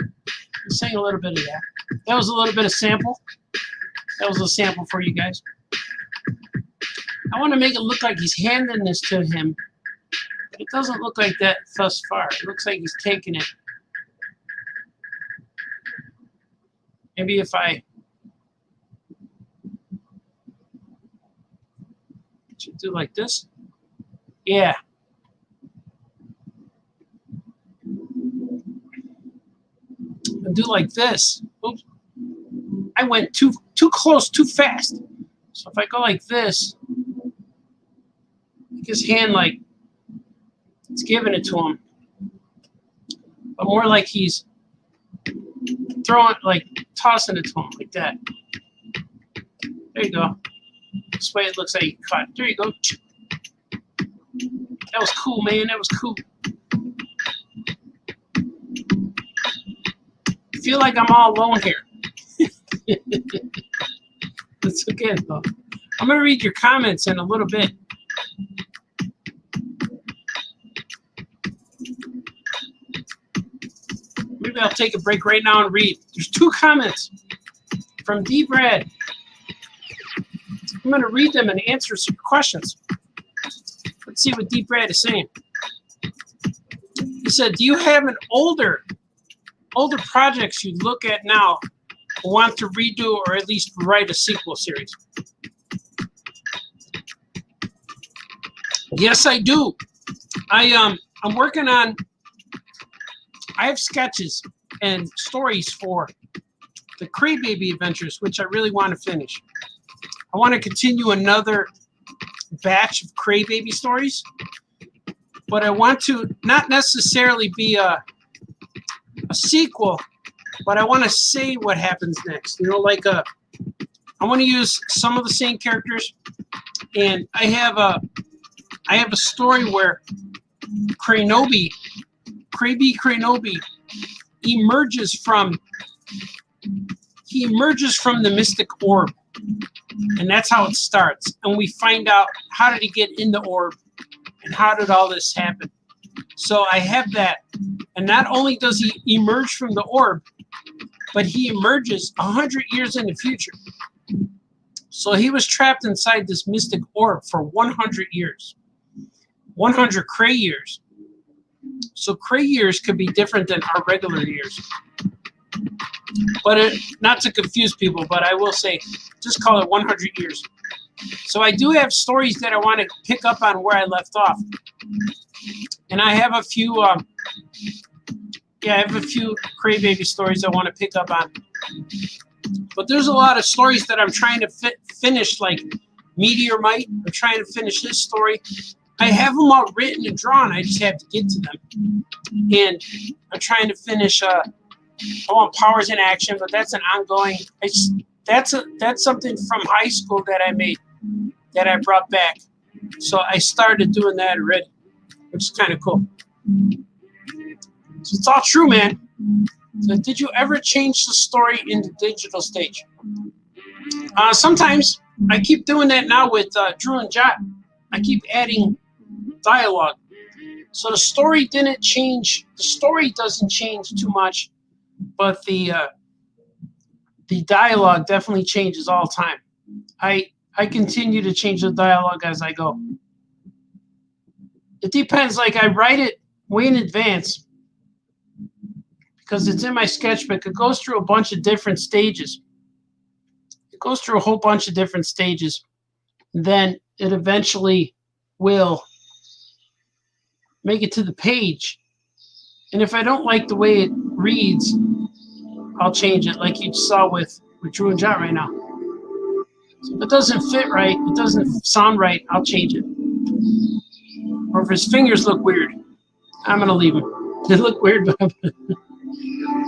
I sang a little bit of that. That was a little bit of sample. That was a sample for you guys. I want to make it look like he's handing this to him, but it doesn't look like that thus far. It looks like he's taking it. Maybe if I should do like this. Yeah. and do like this. Oops. I went too close, too fast. So if I go like this, his hand like it's giving it to him, but more like he's throwing, like tossing it to him like that. There you go. This way it looks like he caught. There you go. That was cool, man. That was cool. I feel like I'm all alone here. It's okay though. I'm gonna read your comments in a little bit. Maybe I'll take a break right now and read. There's 2 comments from D. Brad. I'm going to read them and answer some questions. Let's see what D. Brad is saying. He said, do you have an older projects you look at now want to redo or at least write a sequel series? Yes, I do. I'm working on, I have sketches and stories for the Crybaby Adventures, which I really want to finish. I want to continue another batch of Crybaby stories, but I want to not necessarily be a sequel, but I want to say what happens next. You know, like I want to use some of the same characters, and I have a story where Crybaby emerges from the mystic orb, and that's how it starts. And we find out how did he get in the orb, and how did all this happen. So I have that, and not only does he emerge from the orb, but he emerges 100 years in the future. So he was trapped inside this mystic orb for 100 years, 100 Cray years. So Cray years could be different than our regular years. But not to confuse people, but I will say, just call it 100 years. So I do have stories that I want to pick up on where I left off. And I have a few, Crybaby stories I want to pick up on. But there's a lot of stories that I'm trying to finish, like Meteor Might. I'm trying to finish this story. I have them all written and drawn. I just have to get to them. And I'm trying to finish. I want Powers in Action, but that's an ongoing. That's something from high school that I made, that I brought back. So I started doing that already, which is kind of cool. So it's all true, man. So did you ever change the story in the digital stage? Sometimes. I keep doing that now with Drew and Jot. I keep adding dialogue. So the story didn't change. The story doesn't change too much, but the dialogue definitely changes all the time. I continue to change the dialogue as I go. It depends. Like I write it way in advance because it's in my sketchbook. It goes through a bunch of different stages. It goes through a whole bunch of different stages. Then it eventually will make it to the page. And if I don't like the way it reads, I'll change it, like you saw with Drew and Jot right now. So if it doesn't fit right, it doesn't sound right, I'll change it. Or if his fingers look weird, I'm going to leave him. They look weird, but I'm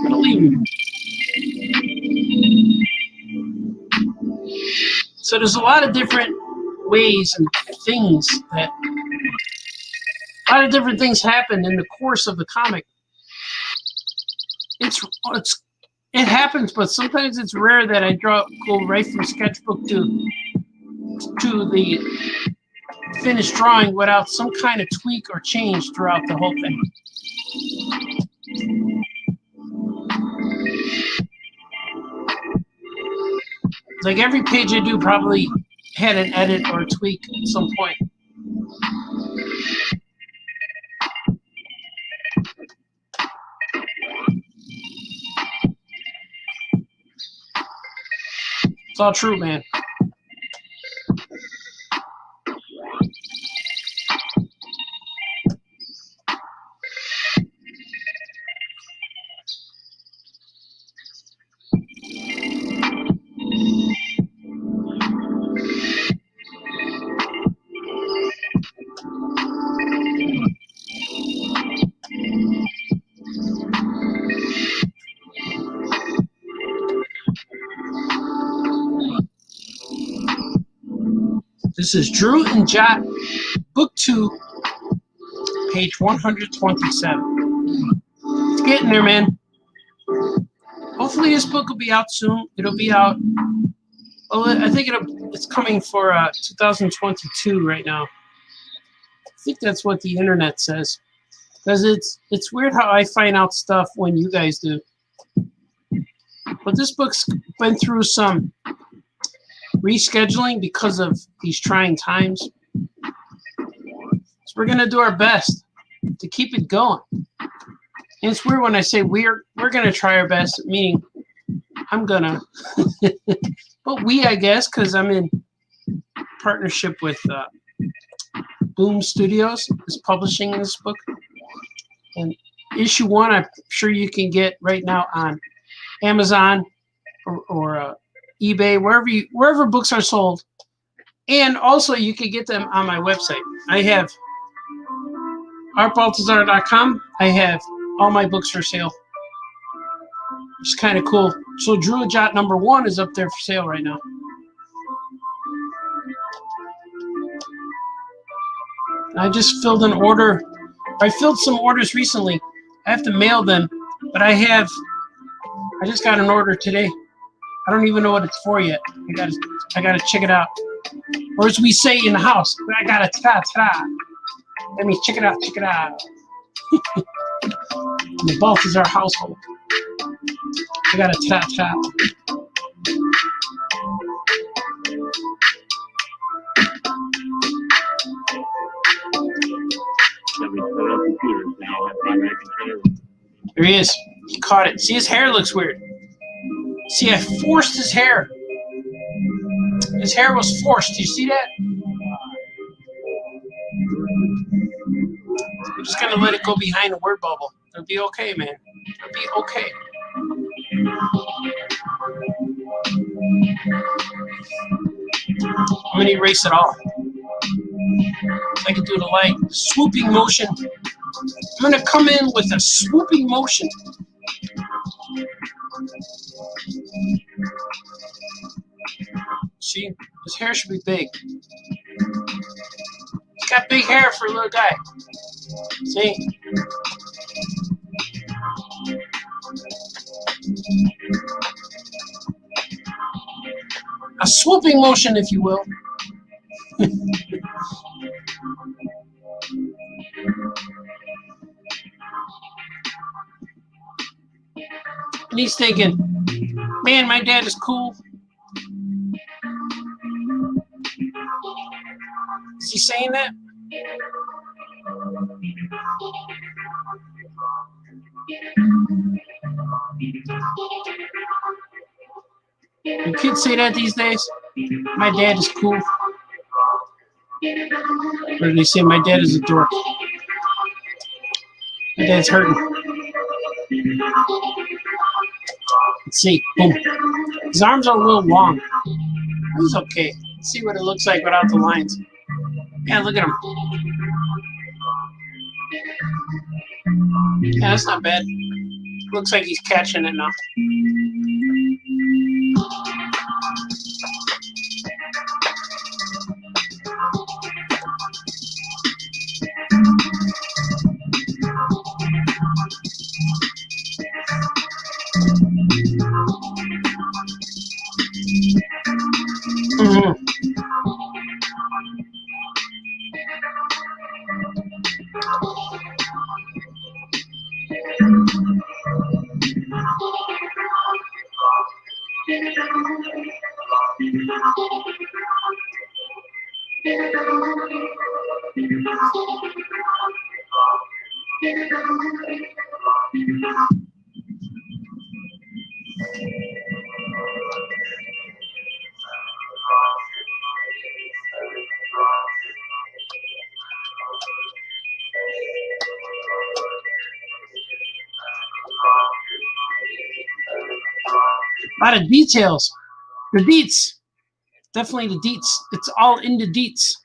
going to leave him. So there's a lot of different ways and things that, a lot of different things happen in the course of the comic. It happens, but sometimes it's rare that I go right from sketchbook to the finished drawing without some kind of tweak or change throughout the whole thing. It's like every page I do probably had an edit or a tweak at some point. It's all true, man. This is Drew and Jot, Book 2, page 127. It's getting there, man. Hopefully this book will be out soon. It'll be out. Well, I think it's coming for 2022 right now. I think that's what the internet says. Because it's weird how I find out stuff when you guys do. But this book's been through some rescheduling because of these trying times. So we're gonna do our best to keep it going. And it's weird when I say we're gonna try our best, meaning I'm gonna. But we, I guess, because I'm in partnership with Boom Studios is publishing this book. And issue 1, I'm sure you can get right now on Amazon or eBay, wherever books are sold. And also you can get them on my website. I have artbaltazar.com. I have all my books for sale. It's kind of cool. So Drew and Jot number 1 is up there for sale right now. I just filled an order. I filled some orders recently. I have to mail them, but I just got an order today. I don't even know what it's for yet. I gotta check it out. Or as we say in the house, I gotta ta-ta. Let me check it out, check it out. The Baltazar household. I gotta ta-ta. There he is. He caught it. See, his hair looks weird. See, I forced his hair. His hair was forced. Do you see that? I'm just going to let it go behind the word bubble. It'll be okay, man. It'll be okay. I'm going to erase it all. I can do the light swooping motion. I'm going to come in with a swooping motion. See, his hair should be big. He's got big hair for a little guy. See? A swooping motion, if you will. And he's thinking, man, my dad is cool. Is he saying that? Do kids say that these days? My dad is cool. Or do they say my dad is a dork? My dad's hurting. Let's see. Boom. His arms are a little long. He's okay. Let's see what it looks like without the lines. Yeah, look at him. Yeah, that's not bad. Looks like he's catching it now. Mm-hmm. A lot of details. The deets. Definitely the deets. It's all in the deets.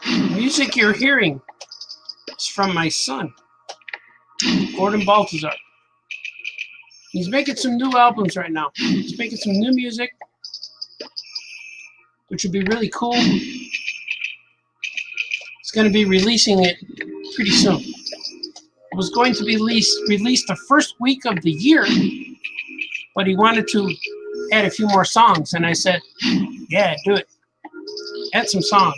The music you're hearing is from my son, Gordon Baltazar. He's making some new albums right now. He's making some new music, which would be really cool. He's going to be releasing it pretty soon. It was going to be released the first week of the year, but he wanted to add a few more songs, and I said, yeah, do it. Add some songs.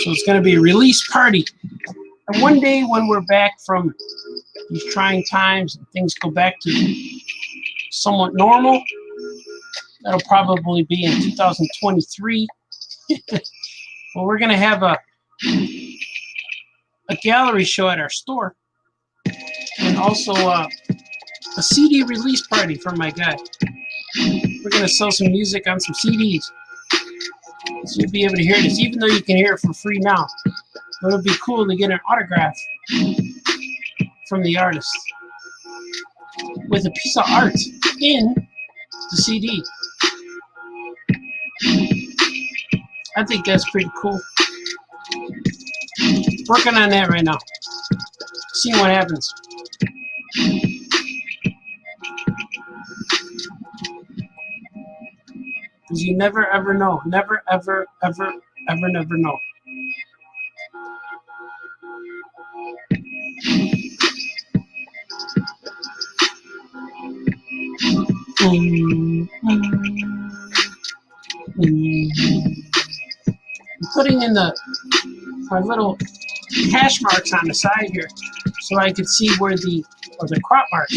So it's going to be a release party. And one day when we're back from these trying times and things go back to somewhat normal, that'll probably be in 2023. Well, we're going to have a gallery show at our store, and also a CD release party for my guy. We're going to sell some music on some CDs, so you'll be able to hear this, even though you can hear it for free now. But it'll be cool to get an autograph from the artist with a piece of art in the CD. I think that's pretty cool. Working on that right now. Seeing what happens. Because you never ever know. Never ever ever ever never know. I'm putting in my little hash marks on the side here, so I could see where the crop marks,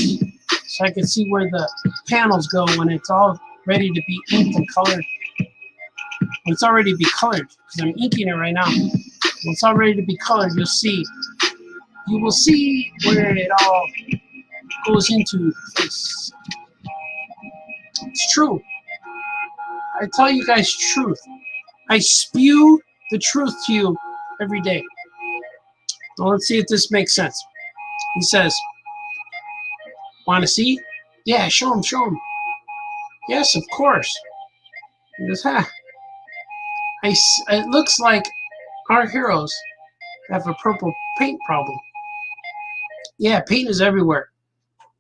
so I could see where the panels go when it's all ready to be inked and colored. When it's already be colored, because I'm inking it right now. When it's all ready to be colored, you'll see. You will see where it all goes into place. It's true. I tell you guys truth. I spew the truth to you every day. Well, let's see if this makes sense. He says, want to see? Yeah, show him, show him. Yes, of course. He goes, it looks like our heroes have a purple paint problem. Yeah, paint is everywhere.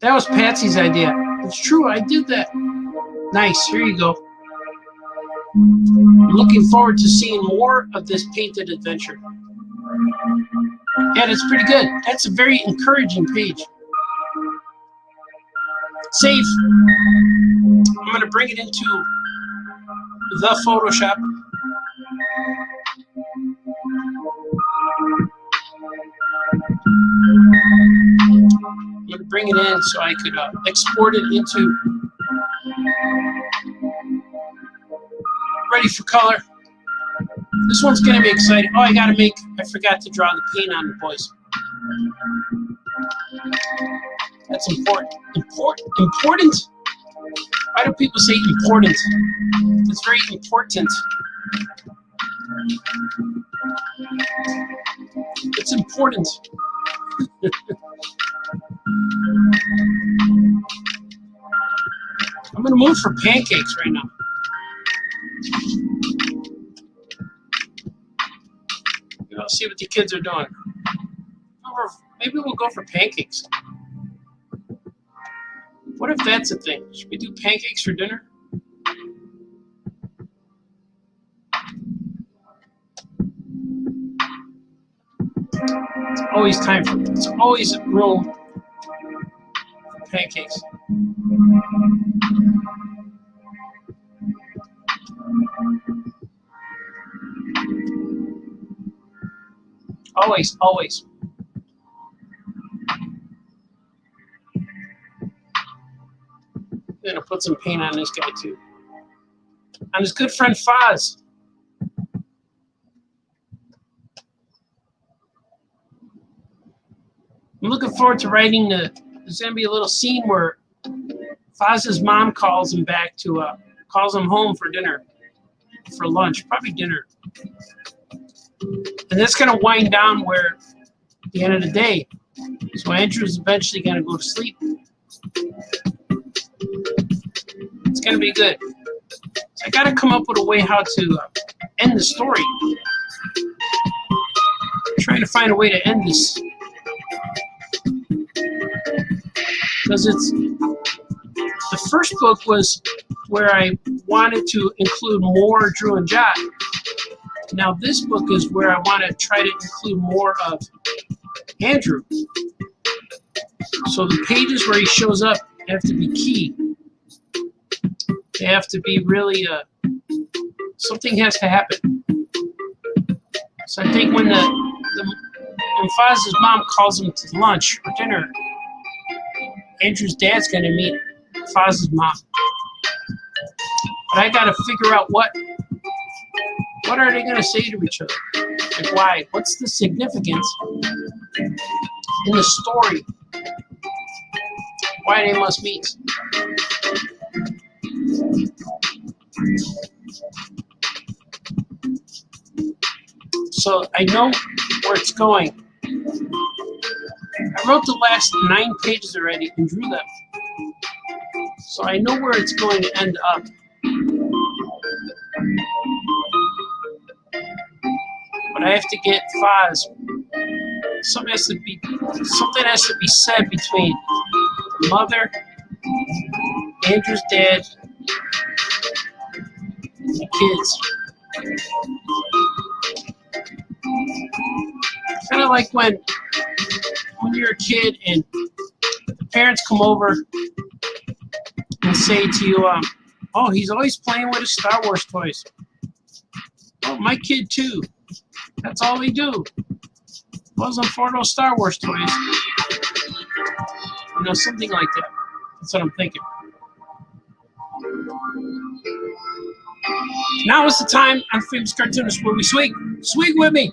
That was Patsy's idea. It's true, I did that. Nice, here you go. I'm looking forward to seeing more of this painted adventure. Yeah, that's pretty good. That's a very encouraging page. Save. I'm going to bring it into the Photoshop. I'm going to bring it in so I could export it into ready for color. This one's going to be exciting. Oh, I forgot to draw the paint on the boys. That's important. Important? Why do people say important? It's very important. It's important. I'm going to move for pancakes right now. See what the kids are doing. Or maybe we'll go for pancakes. What if that's a thing? Should we do pancakes for dinner? It's always room for pancakes. Always, always. I'm gonna put some paint on this guy too. On his good friend Foz. I'm looking forward to writing there's gonna be a little scene where Foz's mom calls him back to calls him home for dinner, for lunch, probably dinner. And that's going to wind down where, at the end of the day, so Andrew's eventually going to go to sleep. It's going to be good. So I got to come up with a way how to end the story. I'm trying to find a way to end this. because the first book was where I wanted to include more Drew and Jot. Now this book is where I want to try to include more of Andrew. So the pages where he shows up have to be key. They have to be really, something has to happen. So I think when when Foz's mom calls him to lunch or dinner, Andrew's dad's going to meet Foz's mom. But I got to figure out what are they going to say to each other? Like why? What's the significance in the story? Why they must meet? So I know where it's going. I wrote the last 9 pages already and drew them. So I know where it's going to end up. But I have to get Foz. Something has to be said between the mother, Andrew's dad, and the kids. Kind of like when you're a kid and the parents come over and say to you, oh, he's always playing with his Star Wars toys. Oh, my kid too. That's all they do. Wasn't for those Star Wars toys. You know, something like that. That's what I'm thinking. Now is the time on Famous Cartoonist where we swig. Swig with me.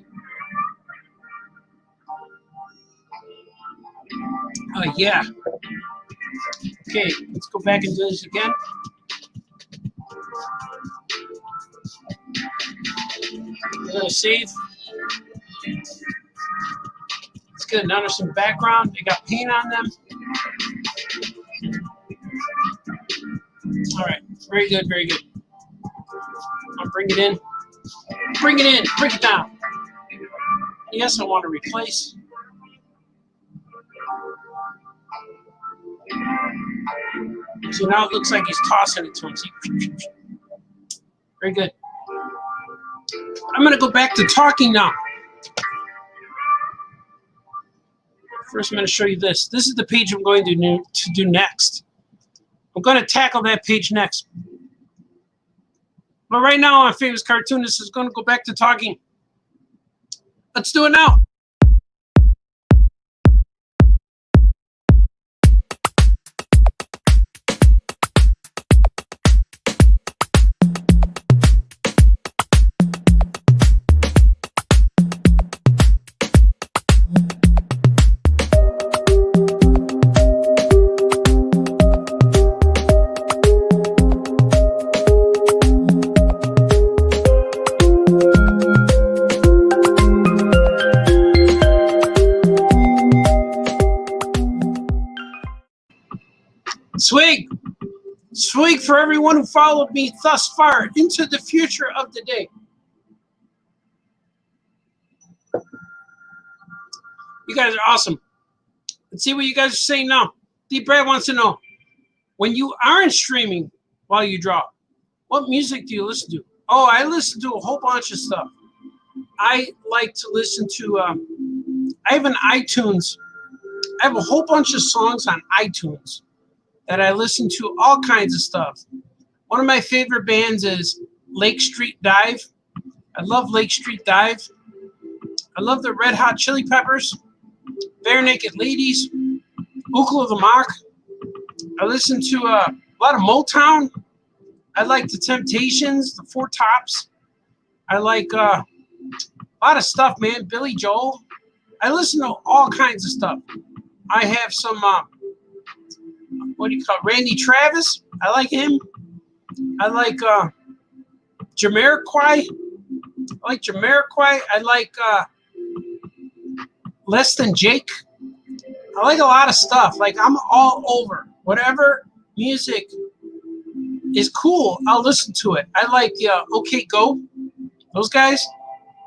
Oh, yeah. Okay, let's go back and do this again. We're going to save. It's good. Now there's some background. They got paint on them. All right. Very good, very good. I'll bring it in. Bring it in. Bring it down. Yes, I want to replace. So now it looks like he's tossing it to him. See? Very good. I'm going to go back to talking now. First, I'm going to show you this. This is the page I'm going to do next. I'm going to tackle that page next. But right now, our Famous Cartoonist is going to go back to talking. Let's do it now. Swig! Swig for everyone who followed me thus far into the future of the day. You guys are awesome. Let's see what you guys are saying now. D. Brad wants to know, when you aren't streaming while you draw, what music do you listen to? Oh, I listen to a whole bunch of stuff. I like to listen to, I have an iTunes. I have a whole bunch of songs on iTunes that I listen to, all kinds of stuff. One of my favorite bands is Lake Street Dive. I love Lake Street Dive. I love the Red Hot Chili Peppers, Bare Naked Ladies, Ukla the Mock. I listen to a lot of Motown. I like the Temptations, the Four Tops. I like a lot of stuff, man. Billy Joel. I listen to all kinds of stuff. I have some, what do you call it? Randy Travis. I like him. I like Jamiroquai. I like Less Than Jake. I like a lot of stuff. Like, I'm all over. Whatever music is cool, I'll listen to it. I like OK Go. Those guys,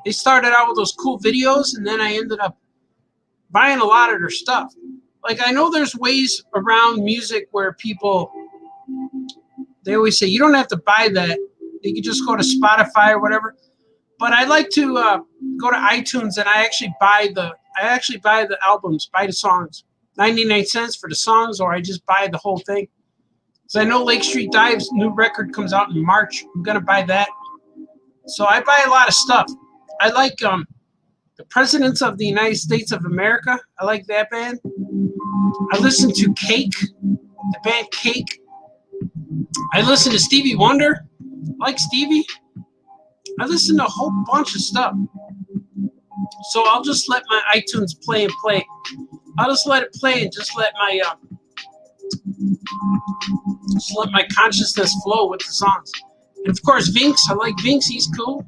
they started out with those cool videos, and then I ended up buying a lot of their stuff. Like, I know there's ways around music where people, they always say, you don't have to buy that. You can just go to Spotify or whatever. But I like to go to iTunes and I actually buy the albums, buy the songs. 99 cents for the songs, or I just buy the whole thing. Because I know Lake Street Dive's new record comes out in March. I'm going to buy that. So I buy a lot of stuff. I like the Presidents of the United States of America. I like that band. I listen to Cake, the band Cake. I listen to Stevie Wonder. I like Stevie. I listen to a whole bunch of stuff. So I'll just let my iTunes play and play. I'll just let it play and just let my consciousness flow with the songs. And of course, Vinx. I like Vinx. He's cool.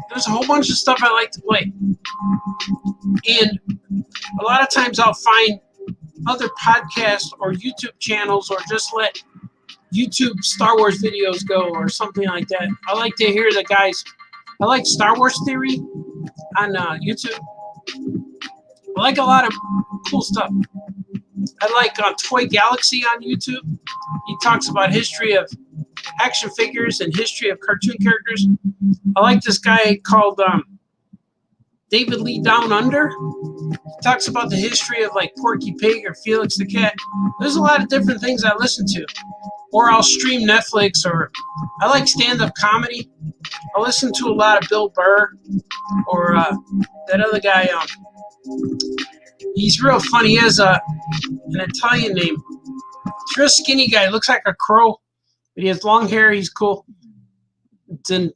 There's a whole bunch of stuff I like to play. And a lot of times I'll find other podcasts or YouTube channels, or just let YouTube Star Wars videos go or something like that. I like to hear the guys. I like Star Wars Theory on YouTube. I like a lot of cool stuff. I like Toy Galaxy on YouTube. He talks about history of action figures and history of cartoon characters. I like this guy called David Lee Down Under. He talks about the history of like Porky Pig or Felix the Cat. There's a lot of different things I listen to. Or I'll stream Netflix, or I like stand-up comedy. I listen to a lot of Bill Burr, or that other guy. He's real funny. He has an Italian name. He's a real skinny guy. Looks like a crow. But he has long hair. He's cool. It's in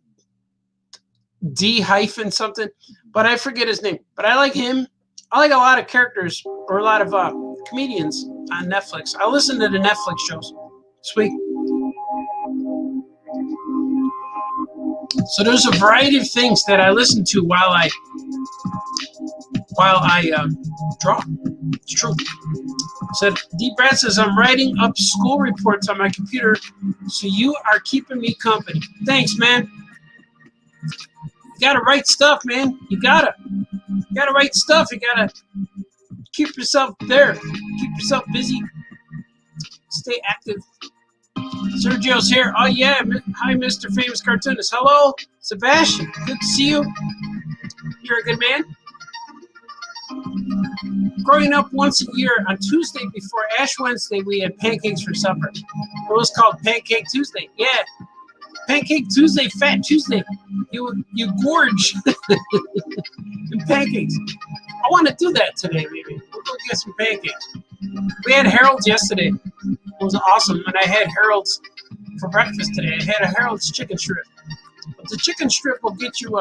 D- something. But I forget his name. But I like him. I like a lot of characters, or a lot of comedians on Netflix. I listen to the Netflix shows. Sweet. So there's a variety of things that I listen to while I draw. It's true. So D. Brad says, I'm writing up school reports on my computer, so you are keeping me company. Thanks, man. You gotta write stuff, man. You gotta write stuff. You gotta keep yourself there. Keep yourself busy. Stay active. Sergio's here. Oh, yeah. Hi, Mr. Famous Cartoonist. Hello, Sebastian. Good to see you. You're a good man. Growing up, once a year on Tuesday before Ash Wednesday, we had pancakes for supper. It was called Pancake Tuesday. Yeah. Pancake Tuesday, Fat Tuesday. You gorge in pancakes. I want to do that today, maybe. We'll go get some pancakes. We had Harold's yesterday. It was awesome. And I had Harold's for breakfast today. I had a Harold's chicken strip. But the chicken strip will get you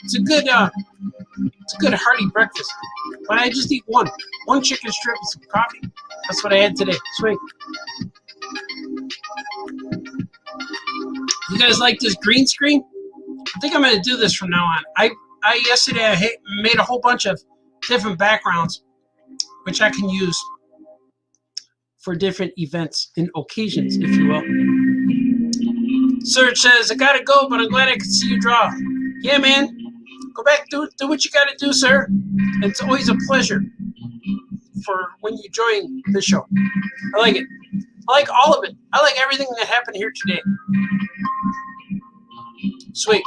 it's a good hearty breakfast. But I just eat one chicken strip with some coffee. That's what I had today. Sweet. You guys like this green screen? I think I'm going to do this from now on. Yesterday I made a whole bunch of different backgrounds, which I can use for different events and occasions, if you will. Serge says, I gotta go, but I'm glad I could see you draw. Yeah, man. Go back, do what you gotta do, sir. It's always a pleasure for when you join the show. I like it. I like all of it. I like everything that happened here today. Sweet.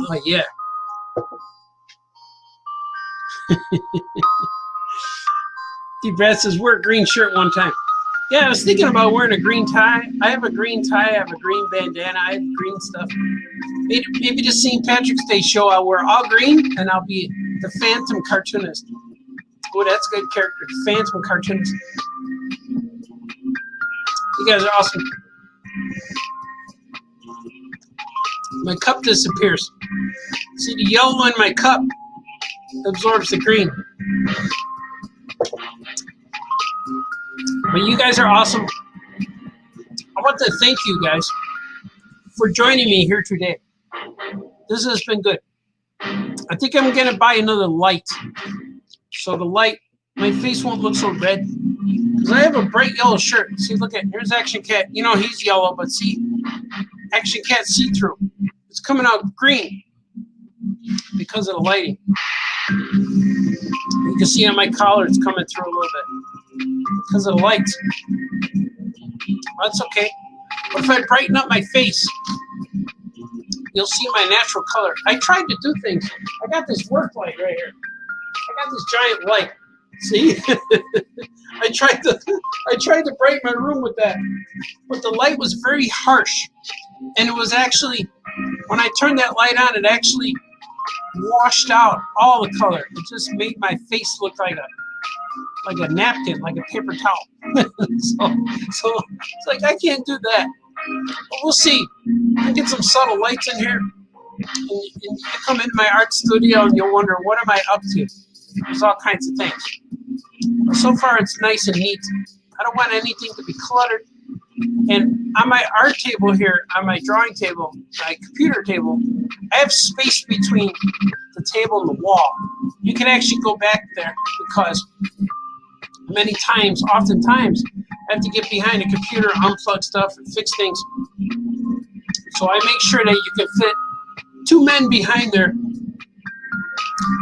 Oh, yeah. D. Brad says, wear a green shirt one time. Yeah, I was thinking about wearing a green tie. I have a green tie. I have a green bandana. I have green stuff. Maybe the St. Patrick's Day show, I'll wear all green, and I'll be the Phantom Cartoonist. Oh, that's a good character. The Phantom Cartoonist. You guys are awesome. My cup disappears. See, the yellow in my cup absorbs the green. But you guys are awesome. I want to thank you guys for joining me here today. This has been good. I think I'm going to buy another light. So the light, my face won't look so red. Because I have a bright yellow shirt. See, look at, here's Action Cat. You know he's yellow, but see, Action Cat see-through. It's coming out green. because of the lighting. You can see on my collar it's coming through a little bit because of the lights. That's okay. But if I brighten up my face, you'll see my natural color. I tried to do things. I got this work light right here. I got this giant light. See? I tried to brighten my room with that. But the light was very harsh. And it was actually, when I turned that light on, it actually washed out all the color. It just made my face look like a napkin, like a paper towel. so it's like I can't do that. But we'll see. I get some subtle lights in here. And you come into my art studio and you'll wonder, what am I up to? There's all kinds of things. But so far it's nice and neat. I don't want anything to be cluttered. And on my art table here, on my drawing table, my computer table, I have space between the table and the wall. You can actually go back there because oftentimes, I have to get behind a computer, unplug stuff, and fix things. So I make sure that you can fit 2 men behind there.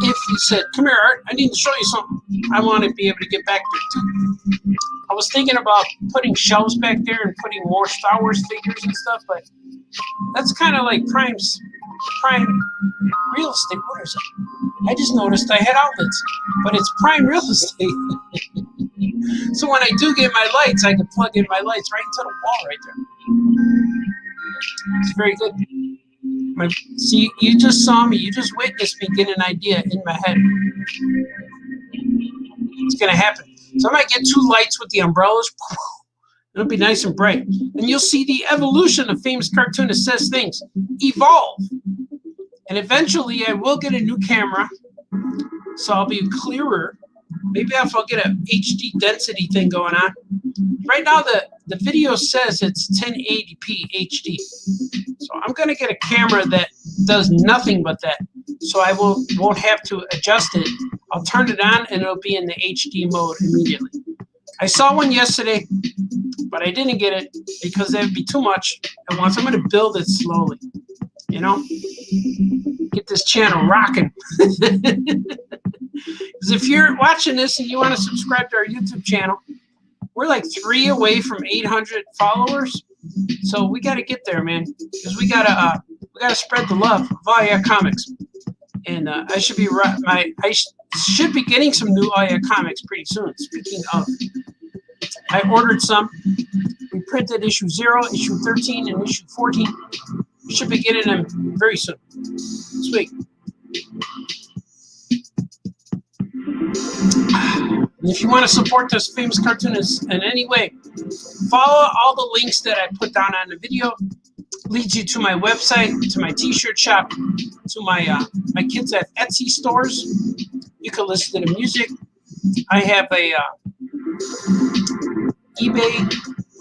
If you said, come here, Art, I need to show you something. I want to be able to get back there too. I was thinking about putting shelves back there and putting more Star Wars figures and stuff, but that's kind of like prime real estate. What is it? I just noticed I had outlets, but it's prime real estate. So when I do get my lights, I can plug in my lights right into the wall right there. It's very good. See, you just saw me. You just witnessed me get an idea in my head. It's going to happen. So I might get 2 lights with the umbrellas. It'll be nice and bright. And you'll see the evolution of Famous Cartoonist Says Things evolve. And eventually I will get a new camera. So I'll be clearer. Maybe if I'll get an HD density thing going on. Right now the video says it's 1080p HD. So I'm going to get a camera that does nothing but that. So I won't have to adjust it. I'll turn it on and it'll be in the HD mode immediately. I saw one yesterday, but I didn't get it because that would be too much at once. I'm going to build it slowly, you know? Get this channel rocking. Because if you're watching this and you want to subscribe to our YouTube channel, we're like 3 away from 800 followers. So we got to get there, man. Because we gotta spread the love of all your comics. And I should be should be getting some new Aya comics pretty soon. Speaking of, I ordered some. We printed issue 0, issue 13, and issue 14. We should be getting them very soon. Sweet. And if you want to support this Famous Cartoonist in any way, follow all the links that I put down on the video. Leads you to my website, to my t-shirt shop, to my kids at Etsy stores. You can listen to the music. I have a eBay,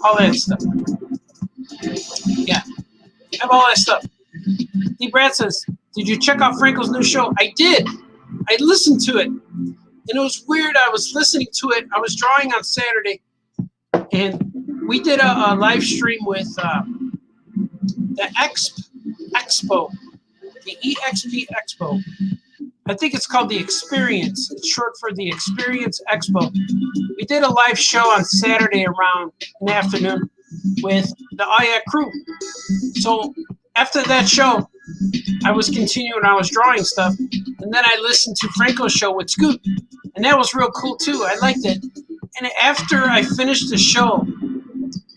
all that stuff. Yeah, I have all that stuff. D. Brad says, did you check out Franco's new show? I did. I listened to it. And it was weird. I was listening to it. I was drawing on Saturday. And we did a live stream with the Expo, the EXP Expo. I think it's called the Experience. It's short for the Experience Expo. We did a live show on Saturday around in the afternoon with the Aya crew. So after that show, I was continuing, I was drawing stuff, and then I listened to Franco's show with Scoot, and that was real cool too. I liked it. And after I finished the show,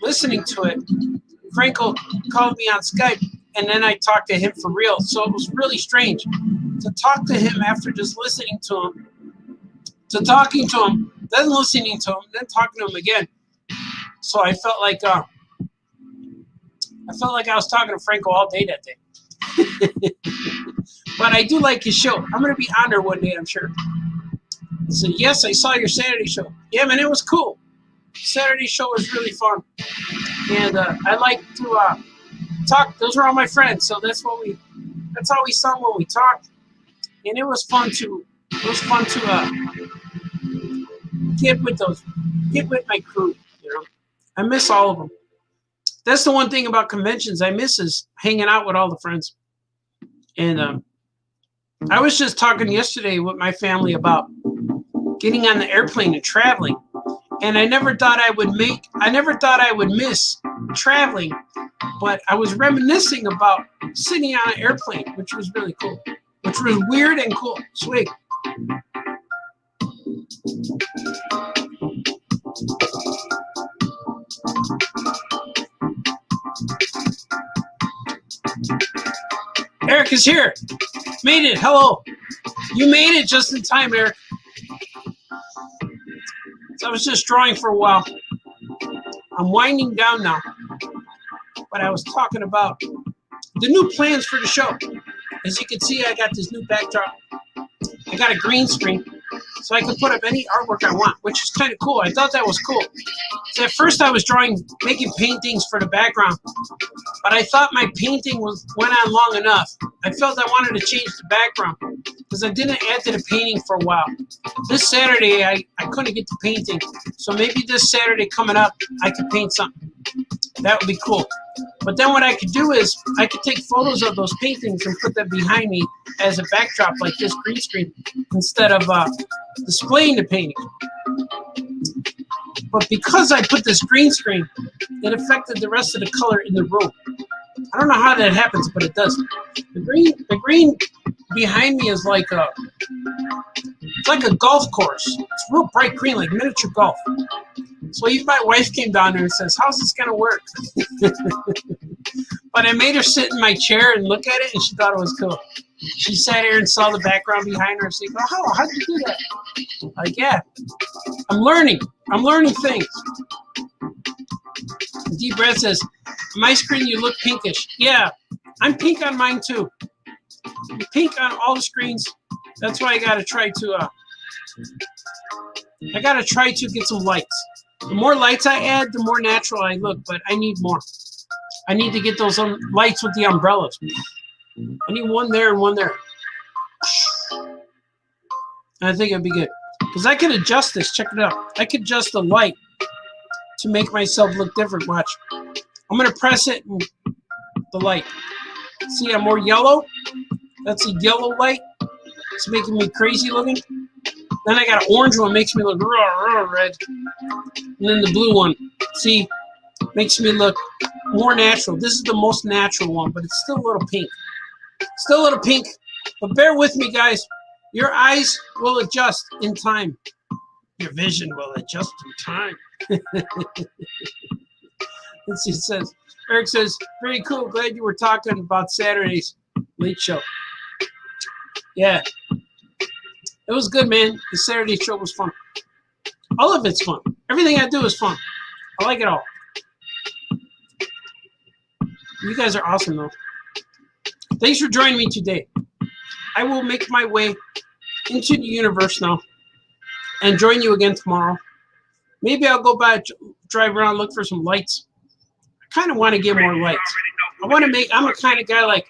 listening to it, Franco called me on Skype, and then I talked to him for real. So it was really strange to talk to him after just listening to him, to talking to him, then listening to him, then talking to him again. So I felt like I was talking to Franco all day that day. But I do like his show. I'm going to be on there one day, I'm sure. He said, yes, I saw your Saturday show. Yeah, man, it was cool. Saturday show was really fun. And I like to talk. Those were all my friends. So that's how we sung when we talked. And it was fun to get with my crew, you know. I miss all of them. That's the one thing about conventions I miss is hanging out with all the friends. And I was just talking yesterday with my family about getting on the airplane and traveling. And I never thought I would miss traveling, but I was reminiscing about sitting on an airplane, which was really cool, which was weird and cool. Sweet. Eric is here. Made it. Hello. You made it just in time, Eric. So I was just drawing for a while. I'm winding down now. But I was talking about the new plans for the show. As you can see, I got this new backdrop. I got a green screen, so I can put up any artwork I want, which is kind of cool. I thought that was cool. So at first I was making paintings for the background, but I thought my painting went on long enough. I felt I wanted to change the background because I didn't add to the painting for a while. This Saturday, I couldn't get to painting, so maybe this Saturday coming up, I could paint something. That would be cool. But then what I could do is I could take photos of those paintings and put them behind me as a backdrop like this green screen instead of displaying the painting. But because I put this green screen, it affected the rest of the color in the room. I don't know how that happens, but it does. The green behind me is like it's like a golf course. It's real bright green, like miniature golf. So even my wife came down there and says, "How's this gonna work?" But I made her sit in my chair and look at it, and she thought it was cool. She sat here and saw the background behind her and said, "Oh, how'd you do that?" Like, yeah, I'm learning things. D. Brad says, "On my screen, you look pinkish." Yeah, I'm pink on mine too. I'm pink on all the screens. That's why I gotta try to get some lights. The more lights I add, the more natural I look, but I need more. I need to get those lights with the umbrellas. I need one there and one there. And I think it'd be good. Because I can adjust this. Check it out. I can adjust the light to make myself look different. Watch. I'm going to press it and the light. See, I'm more yellow. That's a yellow light. It's making me crazy looking. Then I got an orange one, makes me look red. And then the blue one, see, makes me look more natural. This is the most natural one, but it's still a little pink. Still a little pink, but bear with me, guys. Your eyes will adjust in time. Your vision will adjust in time. Let's see, it says, Eric says, very cool. Glad you were talking about Saturday's late show. Yeah. It was good, man. The Saturday show was fun. All of it's fun. Everything I do is fun. I like it all. You guys are awesome, though. Thanks for joining me today. I will make my way into the universe now and join you again tomorrow. Maybe I'll go by, drive around, look for some lights. I kind of want to get more lights. I'm a kind of guy like,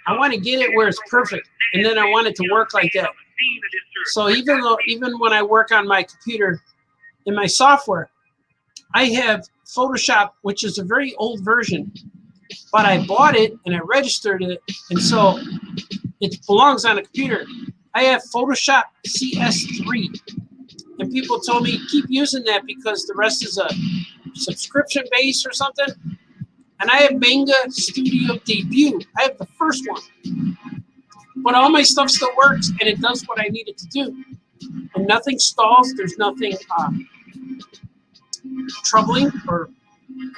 I want to get it where it's perfect, and then I want it to work like that. So even when I work on my computer in my software, I have Photoshop, which is a very old version, but I bought it and I registered it, and so it belongs on a computer. I have Photoshop CS3, and people told me keep using that because the rest is a subscription base or something. And I have Manga Studio Debut. I have the first one. But all my stuff still works, and it does what I need it to do. And nothing stalls. There's nothing troubling, or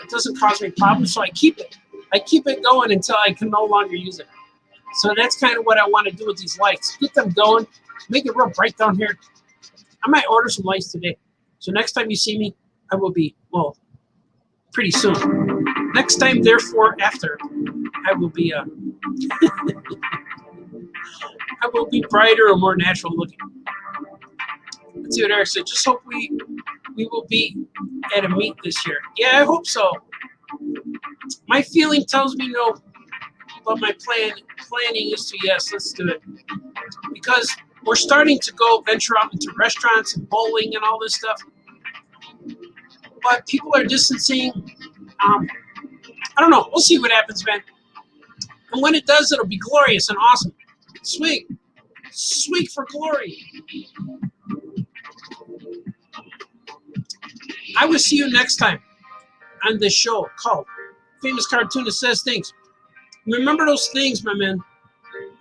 it doesn't cause me problems, so I keep it. I keep it going until I can no longer use it. So that's kind of what I want to do with these lights. Get them going. Make it real bright down here. I might order some lights today. So next time you see me, I will be, well, pretty soon. Next time, therefore, after, I will be I will be brighter or more natural looking. Let's see what Eric said. Just hope we will be at a meet this year. Yeah, I hope so. My feeling tells me no, but my planning is to yes, let's do it. Because we're starting to venture out into restaurants and bowling and all this stuff. But people are distancing. I don't know. We'll see what happens, man. And when it does, it'll be glorious and awesome. Swig. Swig for glory. I will see you next time on this show called Famous Cartoonist Says Things. Remember those things, my man.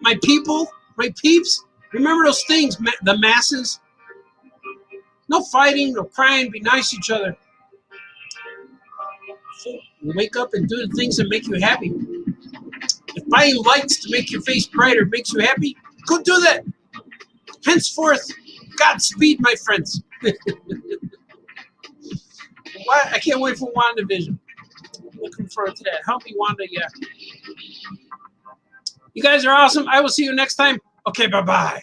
My people, my peeps. Remember those things, the masses. No fighting, no crying. Be nice to each other. Wake up and do the things that make you happy. If buying lights to make your face brighter makes you happy, go do that. Henceforth, Godspeed, my friends. I can't wait for WandaVision. Looking forward to that. Help me, Wanda, yeah. You guys are awesome. I will see you next time. Okay, bye-bye.